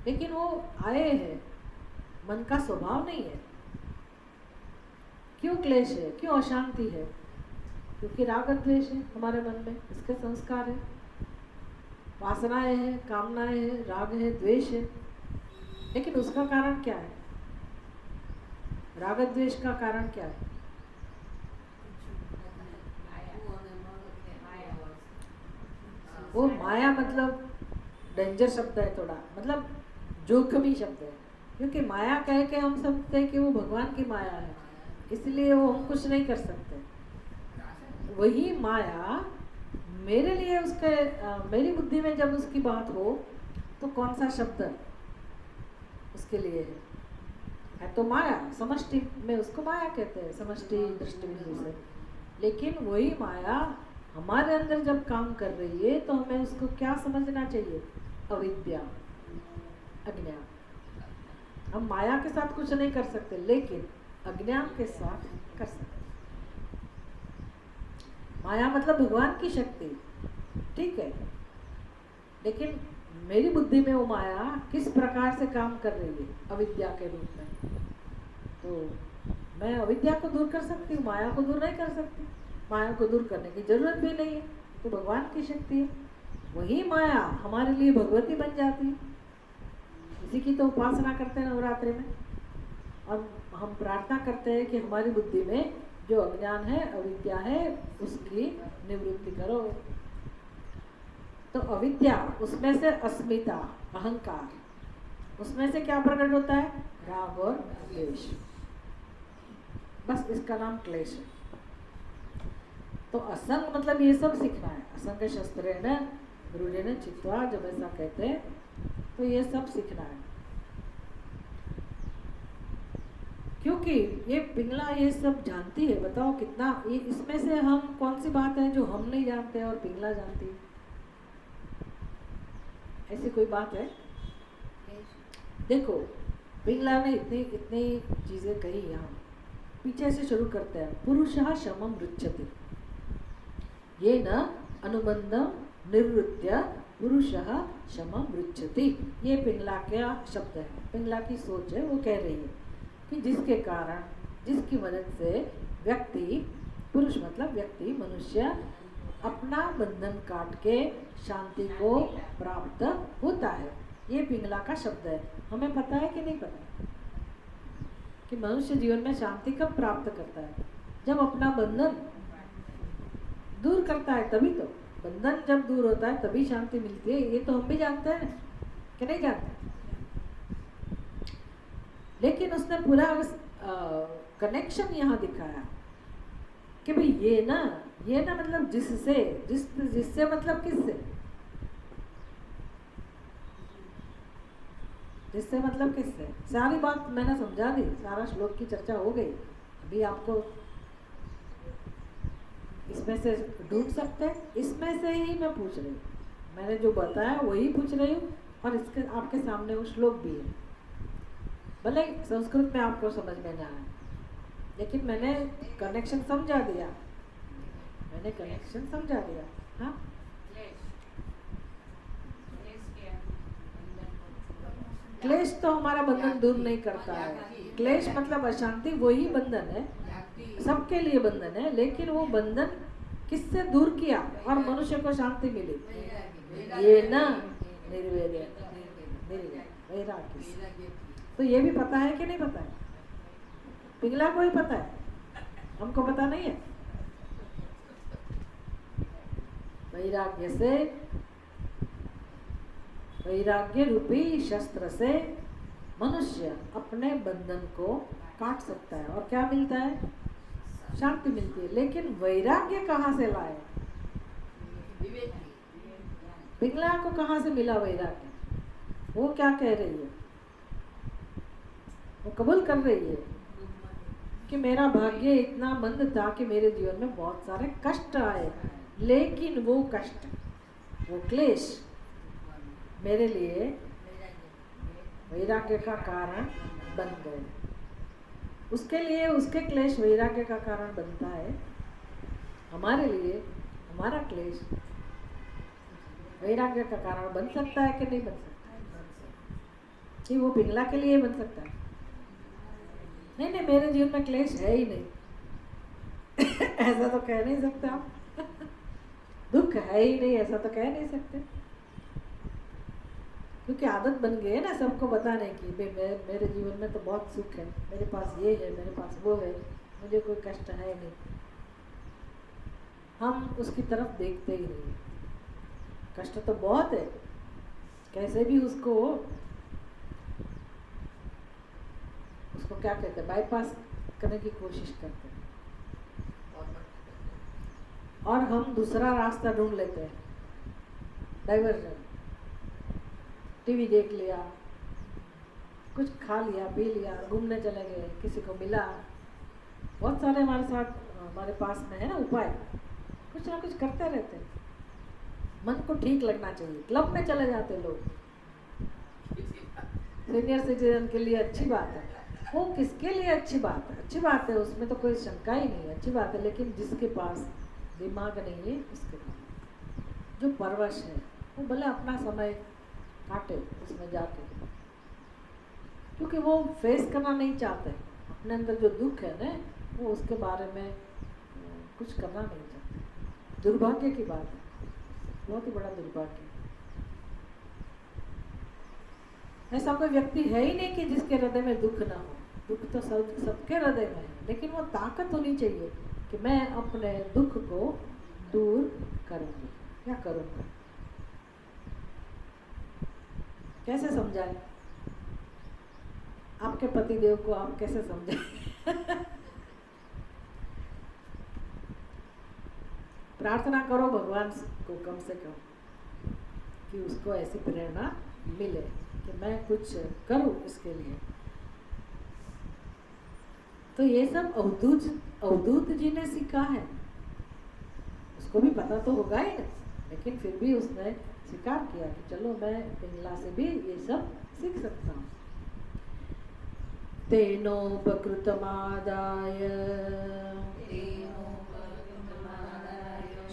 लेकिन वो आए हैं, मन का स्वभाव नहीं है। क्यों क्लेश है, क्यों अशांति है? क्योंकि राग द्वेष है हमारे मन में, इसके संस्कार है, वासनाएं हैं, कामनाएं हैं, राग है, द्वेष है। लेकिन उसका कारण क्या है? राग द्वेष का कारण क्या है? वो माया मतलब डेंजर शब्द है थोड़ा, मतलब जोखमी शब्द है। क्योंकि माया कह के हम समझते हैं कि वो भगवान की माया है, इसलिए वो हम कुछ नहीं कर सकते। वही माया मेरे लिए उसके मेरी बुद्धि में जब उसकी बात हो तो कौन सा शब्द उसके लिए है तो माया। समष्टि में उसको माया कहते हैं, समष्टि दृष्टि बिंदु से। लेकिन वही माया हमारे अंदर जब काम कर रही है तो हमें उसको क्या समझना चाहिए? अविद्या, अज्ञान। हम माया के साथ कुछ नहीं कर सकते, लेकिन अज्ञान के साथ कर सकते। माया मतलब भगवान की शक्ति, ठीक है, लेकिन मेरी बुद्धि में वो माया किस प्रकार से काम कर रही है? अविद्या के रूप में। तो मैं अविद्या को दूर कर सकती हूँ, माया को दूर नहीं कर सकती। माया को दूर करने की जरूरत भी नहीं है, तो भगवान की शक्ति है। वही माया हमारे लिए भगवती बन जाती है। इसी की तो उपासना करते हैं नवरात्रि में, और हम प्रार्थना करते हैं कि हमारी बुद्धि में जो अज्ञान है, अविद्या है, उसकी निवृत्ति करो। तो अविद्या, उसमें से अस्मिता, अहंकार, उसमें से क्या प्रकट होता है? राग और द्वेष। बस इसका नाम क्लेश है। तो असंग मतलब ये सब सीखना है। असंग शस्त्रेण रूढ़ेण चित्वा, जब ऐसा कहते हैं तो ये सब सीखना है। क्योंकि ये पिंगला ये सब जानती है। बताओ कितना ये, इसमें से हम कौन सी बात है जो हम नहीं जानते और पिंगला जानती है? ऐसी कोई बात है? देखो, पिंगला ने इतनी इतनी चीजें कही। यहाँ पीछे से शुरू करते हैं। पुरुषः शमं रुच्यते, ये न अनुबंधम निवृत्य पुरुषः शमं रुच्यते। ये पिंगला का शब्द है, पिंगला की सोच है। वो कह रही है कि जिसके कारण, जिसकी मदद से व्यक्ति, पुरुष मतलब व्यक्ति, मनुष्य अपना बंधन काट के शांति को प्राप्त होता है। ये पिंगला का शब्द है। हमें पता है कि नहीं पता कि मनुष्य जीवन में शांति कब प्राप्त करता है? जब अपना बंधन दूर करता है, तभी तो। बंधन जब दूर होता है तभी शांति मिलती है। ये तो हम भी जानते हैं कि नहीं जानते? लेकिन उसने पूरा कनेक्शन यहाँ दिखाया कि भाई ये ना मतलब जिससे, जिससे मतलब किससे? जिससे मतलब किससे? सारी बात मैंने समझा दी, सारा श्लोक की चर्चा हो गई। अभी आपको इसमें से ढूंढ सकते हैं, इसमें से ही मैं पूछ रही हूँ। मैंने जो बताया वही पूछ रही हूँ, और इसके आपके सामने वो श्लोक भी है। भले संस्कृत में आपको समझ में ना आए, लेकिन मैंने कनेक्शन समझा दिया। हाँ, क्लेश तो हमारा बंधन दूर नहीं करता है। क्लेश मतलब अशांति, वही बंधन है, सबके लिए बंधन है। लेकिन वो बंधन किससे दूर किया और मनुष्य को शांति मिली? ये ना निर्वेद, वैराग्य। तो ये भी पता है कि नहीं पता है? पिंगला को ही पता है, हमको पता नहीं है। वैराग्य से, वैराग्य रूपी शस्त्र से मनुष्य अपने बंधन को काट सकता है, और क्या मिलता है? शांति मिलती है। लेकिन वैराग्य कहाँ से लाए? पिंगला को कहाँ से मिला वैराग्य? वो क्या कह रही है? वो कबूल कर रही है कि मेरा भाग्य इतना मंद था कि मेरे जीवन में बहुत सारे कष्ट आए, लेकिन वो कष्ट, वो क्लेश मेरे लिए वैराग्य का कारण बन गए। उसके लिए उसके क्लेश वैराग्य का कारण बनता है। हमारे लिए हमारा क्लेश वैराग्य का कारण बन सकता है कि नहीं बन सकता? कि वो पिंगला के लिए बन सकता है? नहीं नहीं, मेरे जीवन में क्लेश है ही नहीं ऐसा तो कह नहीं सकते आप दुख है ही नहीं ऐसा तो कह नहीं सकते, क्योंकि आदत बन गई है ना सबको बताने की, भाई मेरे जीवन में तो बहुत सुख है, मेरे पास ये है, मेरे पास वो है, मुझे कोई कष्ट है नहीं। हम उसकी तरफ देखते ही नहीं। कष्ट तो बहुत है, कैसे भी उसको क्या कहते हैं, बाईपास करने की कोशिश करते हैं और हम दूसरा रास्ता ढूंढ लेते हैं, डाइवर्जन। टीवी देख लिया, कुछ खा लिया, पी लिया, घूमने चले गए, किसी को मिला, बहुत सारे हमारे साथ हमारे पास में है ना उपाय, कुछ ना कुछ करते रहते हैं। मन को ठीक लगना चाहिए, क्लब में चले जाते लोग, सीनियर सिटीजन के लिए अच्छी बात है, वो किसके लिए अच्छी बात है? अच्छी बात है, उसमें तो कोई शंका ही नहीं है, अच्छी बात है। लेकिन जिसके पास दिमाग नहीं है, उसके पास जो परवश है, वो भले अपना समय काटे उसमें जाके, क्योंकि वो फेस करना नहीं चाहते अपने अंदर जो दुख है ना, वो उसके बारे में कुछ करना नहीं चाहते। दुर्भाग्य की बात है, बहुत ही बड़ा दुर्भाग्य। ऐसा कोई व्यक्ति है ही नहीं कि जिसके हृदय में दुख ना हो। दुख तो सबके हृदय में है, लेकिन वो ताकत होनी चाहिए कि मैं अपने दुख को दूर करूंगी या करूंगा। कैसे समझाएं? आपके पतिदेव को आप कैसे समझाएं? प्रार्थना करो भगवान को कम से कम कि उसको ऐसी प्रेरणा मिले कि मैं कुछ करूं इसके लिए। तो ये सब अवधूत जी ने सीखा है, उसको भी पता तो होगा ही ना, लेकिन फिर भी उसने स्वीकार किया कि चलो मैं पिंगला से भी ये सब सीख सकता हूँ। तेनोपकृतमादाय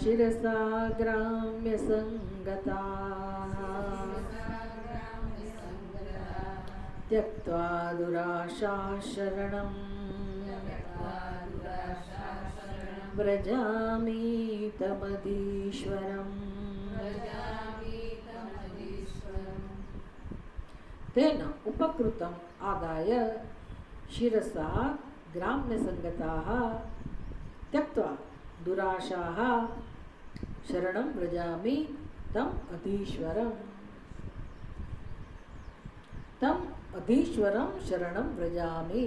शिरसा ग्राम्य संगता त्यक्त्वा दुराशा शरणं व्रजामि तमधीश्वरम्। तेन उपकृतम् आदाय शिरसा ग्राम्य संगताः त्यक्त्वा दुराशाः शरणं व्रजामि तम अधीश्वरम्। तम अधीश्वरम शरणम व्रजामि।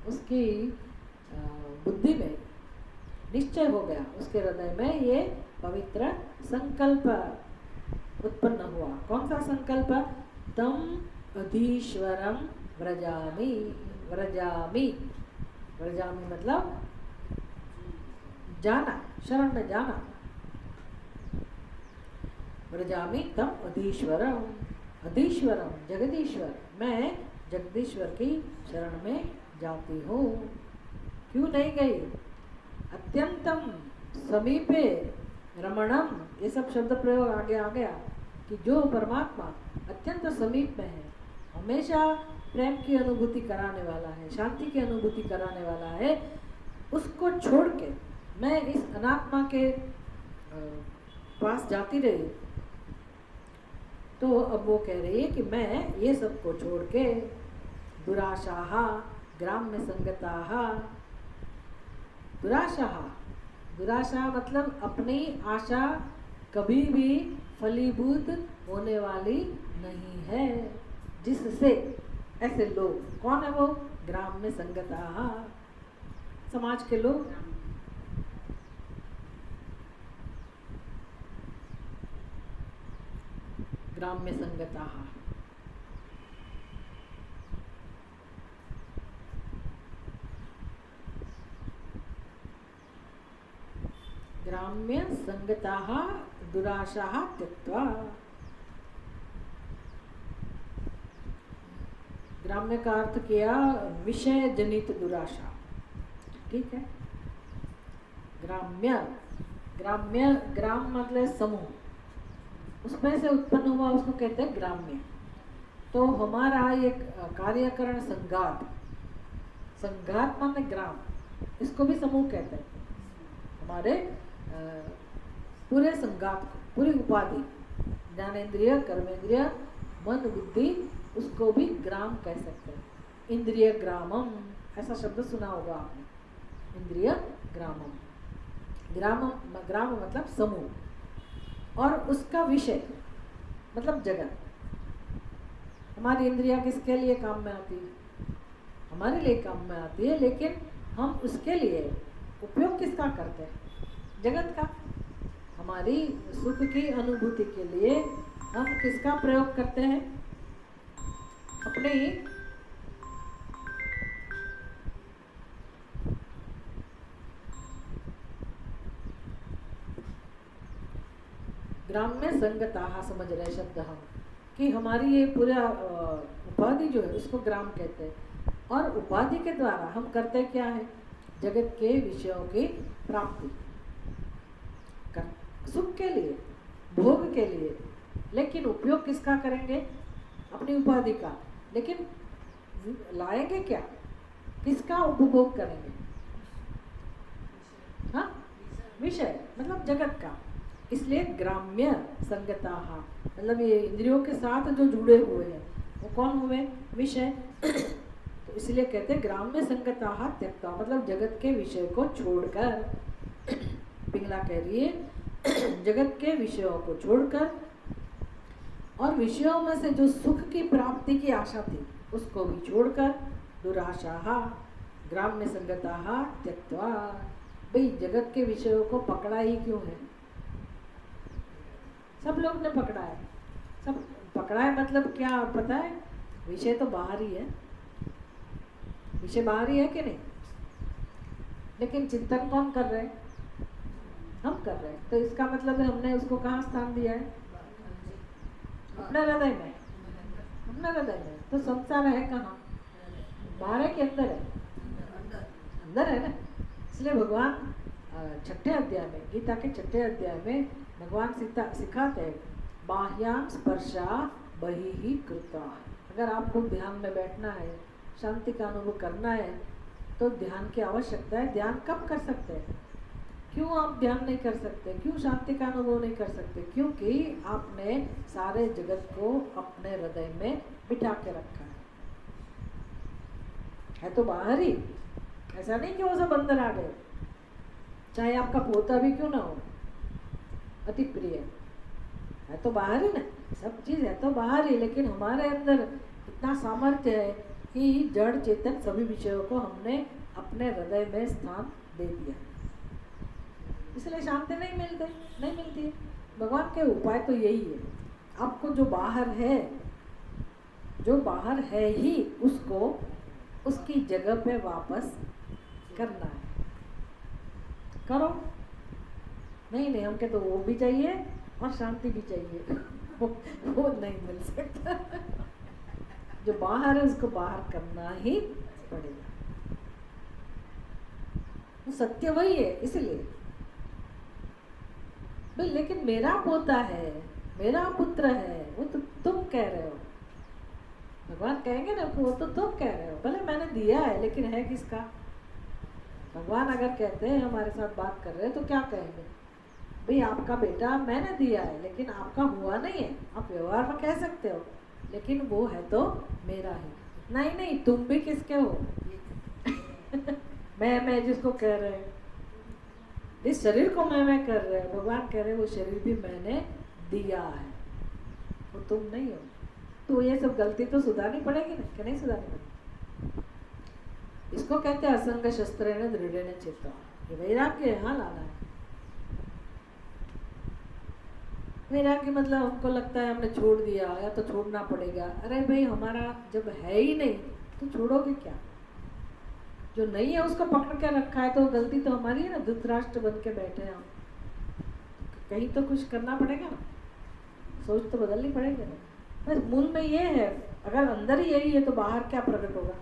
उसकी बुद्धि में निश्चय हो गया, उसके हृदय में ये पवित्र संकल्प उत्पन्न हुआ। कौन सा संकल्प? तम अधीश्वरम व्रजामि। व्रजामि, व्रजामि मतलब जाना, शरण में जाना। व्रजामि तम अधीश्वरम। अधीश्वरम जगदीश्वर, मैं जगदीश्वर की शरण में जाती हूँ। क्यों नहीं गई? अत्यंतम समीपे रमणम, ये सब शब्द प्रयोग आगे आ गया कि जो परमात्मा अत्यंत समीप में है, हमेशा प्रेम की अनुभूति कराने वाला है, शांति की अनुभूति कराने वाला है, उसको छोड़ के मैं इस अनात्मा के पास जाती रही। तो अब वो कह रही है कि मैं ये सब को छोड़ के दुराशाह ग्राम्य संगताः। दुराशाह, दुराशा मतलब अपनी आशा कभी भी फलीभूत होने वाली नहीं है, जिससे ऐसे लोग, कौन है वो? ग्राम्य संगताः, समाज के लोग। ग्राम्य संगताः, ग्राम्य संगताः दुराशाः त्यक्त्वा। ग्राम्य का अर्थ किया विषय जनित दुराशा, ठीक है। ग्राम्य ग्राम्य, ग्राम मतलब समूह, उसमें से उत्पन्न हुआ उसको कहते हैं ग्राम्य। तो हमारा ये कार्यकरण संघात, संघात माने ग्राम, इसको भी समूह कहते हैं। हमारे पूरे संघात को, पूरी उपाधि, ज्ञानेन्द्रिय, कर्मेंद्रिय, मन, बुद्धि, उसको भी ग्राम कह सकते हैं। इंद्रिय ग्रामम, ऐसा शब्द सुना होगा आपने, इंद्रिय ग्रामम। ग्राम, ग्राम मतलब समूह, और उसका विषय मतलब जगत। हमारी इंद्रिया किसके लिए काम में आती है? हमारे लिए काम में आती है, लेकिन हम उसके लिए उपयोग किसका करते हैं? जगत का। हमारी सुख की अनुभूति के लिए हम किसका प्रयोग करते हैं? अपने ग्राम्य संगताः समझ रहे शब्द हम, कि हमारी ये पूरा उपाधि जो है उसको ग्राम कहते हैं। और उपाधि के द्वारा हम करते क्या है? जगत के विषयों की प्राप्ति, सुख के लिए, भोग के लिए। लेकिन उपयोग किसका करेंगे? अपनी उपाधि का। लेकिन लाएंगे क्या? किसका उपभोग करेंगे? हाँ, विषय मतलब जगत का। इसलिए ग्राम्य संगताः, मतलब ये इंद्रियों के साथ जो जुड़े हुए हैं वो कौन हुए? विषय। तो इसलिए कहते हैं ग्राम्य संगताः त्यक्त्वा, मतलब जगत के विषय को छोड़कर। पिंगला कह रही है जगत के विषयों को छोड़कर, और विषयों में से जो सुख की प्राप्ति की आशा थी उसको भी छोड़कर, दुराशाः ग्राम्य संगताः त्यक्त्वा। भाई जगत के विषयों को पकड़ा ही क्यों है? सब लोग ने पकड़ा है। सब पकड़ा है मतलब क्या पता है? विषय तो बाहर ही है, विषय बाहर ही है कि नहीं? लेकिन चिंतन कौन कर रहे हैं? हम कर रहे हैं। तो इसका मतलब है हमने उसको कहाँ स्थान दिया है? अपने हृदय में। अपने हृदय में। तो संसार है कहाँ? बाहर है कि अंदर है? अंदर है ना। इसलिए भगवान छठे अध्याय में, गीता के छठे अध्याय में भगवान सिखाते हैं बाह्यां स्पर्शा बहिः कृता। अगर आपको ध्यान में बैठना है, शांति का अनुभव करना है, तो ध्यान की आवश्यकता है। ध्यान कब कर सकते हैं? क्यों आप ध्यान नहीं कर सकते? क्यों शांति का अनुभव नहीं कर सकते? क्योंकि आपने सारे जगत को अपने हृदय में बिठा के रखा है तो बाहर ही। ऐसा नहीं कि वो सब अंदर आ गए। चाहे आपका पोता भी क्यों ना हो, अति प्रिय, है तो बाहर ही ना। सब चीज़ है तो बाहर ही, लेकिन हमारे अंदर इतना सामर्थ्य है कि जड़ चेतन सभी विषयों को हमने अपने हृदय में स्थान दे दिया। इसलिए शांति नहीं मिलती है। भगवान के उपाय तो यही है, आपको जो बाहर है ही उसको उसकी जगह पे वापस करना है। करो। नहीं हमके तो वो भी चाहिए और शांति भी चाहिए। वो नहीं मिल सकता। जो बाहर है उसको बाहर करना ही पड़ेगा। वो सत्य वही है। इसलिए भाई, लेकिन मेरा पोता है, मेरा पुत्र है, वो तो तुम कह रहे हो। भगवान कहेंगे ना, वो तो तुम कह रहे हो। भले मैंने दिया है, लेकिन है किसका? भगवान अगर कहते हैं, हमारे साथ बात कर रहे हैं, तो क्या कहेंगे? भाई आपका बेटा मैंने दिया है, लेकिन आपका हुआ नहीं है। आप व्यवहार में कह सकते हो, लेकिन वो है तो मेरा ही। नहीं तुम भी किसके हो? मैं जिसको कह रहे हैं, इस शरीर को मैं कर रहे हैं। भगवान कह रहे हैं वो शरीर भी मैंने दिया है, वो तुम नहीं हो। तो ये सब गलती तो सुधारनी पड़ेगी ना, कि नहीं सुधारनी पड़ेगी? इसको कहते हैं असंग शस्त्रेण दृढ़ेन चित्तः। ये वैराग्य यहाँ लाना है। वैराग्य मतलब हमको लगता है हमने छोड़ दिया या तो छोड़ना पड़ेगा। अरे भाई, हमारा जब है ही नहीं तो छोड़ोगे क्या? जो नहीं है उसको पकड़ के रखा है, तो गलती तो हमारी है ना। धृतराष्ट्र बन के बैठे हैं हम, कहीं तो कुछ करना पड़ेगा ना, सोच तो बदलनी पड़ेगी ना। बस मूल में ये है, अगर अंदर ही यही है तो बाहर क्या प्रकट होगा?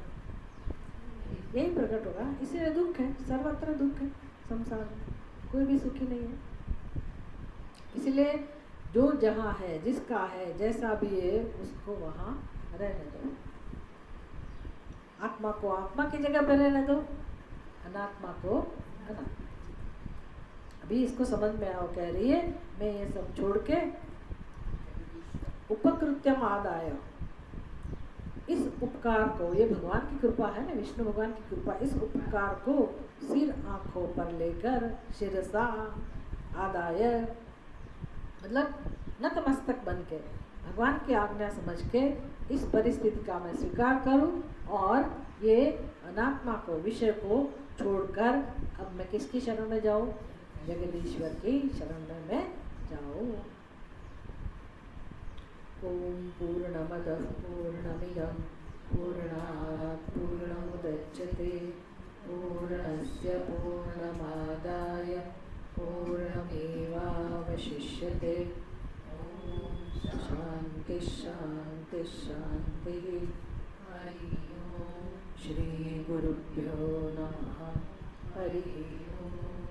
यही प्रकट होगा। इसीलिए दुख है, सर्वत्र दुख है संसार में, कोई भी सुखी नहीं है। इसलिए जो जहाँ है, जिसका है, जैसा भी है, उसको वहाँ रहने दो। आत्मा को आत्मा की जगह पर रहने दो, अनात्मा को अनात्मा। अभी इसको समझ में आओ, कह रही है मैं ये सब छोड़ के उपकृत्यम आदाय, इस उपकार को, ये भगवान की कृपा है ना, विष्णु भगवान की कृपा, इस उपकार को सिर आंखों पर लेकर, शिरसा आदाय मतलब नतमस्तक बन के, भगवान की आज्ञा समझ के इस परिस्थिति का मैं स्वीकार करूं और ये अनात्मा को, विषय को छोड़कर अब मैं किसकी शरण में जाऊं? जगदीश्वर की शरण में मैं जाऊं। ओम पूर्णमदः पूर्णमिदं पूर्णात् पूर्णमुदच्यते पूर्णस्य पूर्णमादाय पूर्णमेवावशिष्यते। शांति शांति शांति। हरि ओम। श्री गुरुभ्यो नमः। हरि ओम।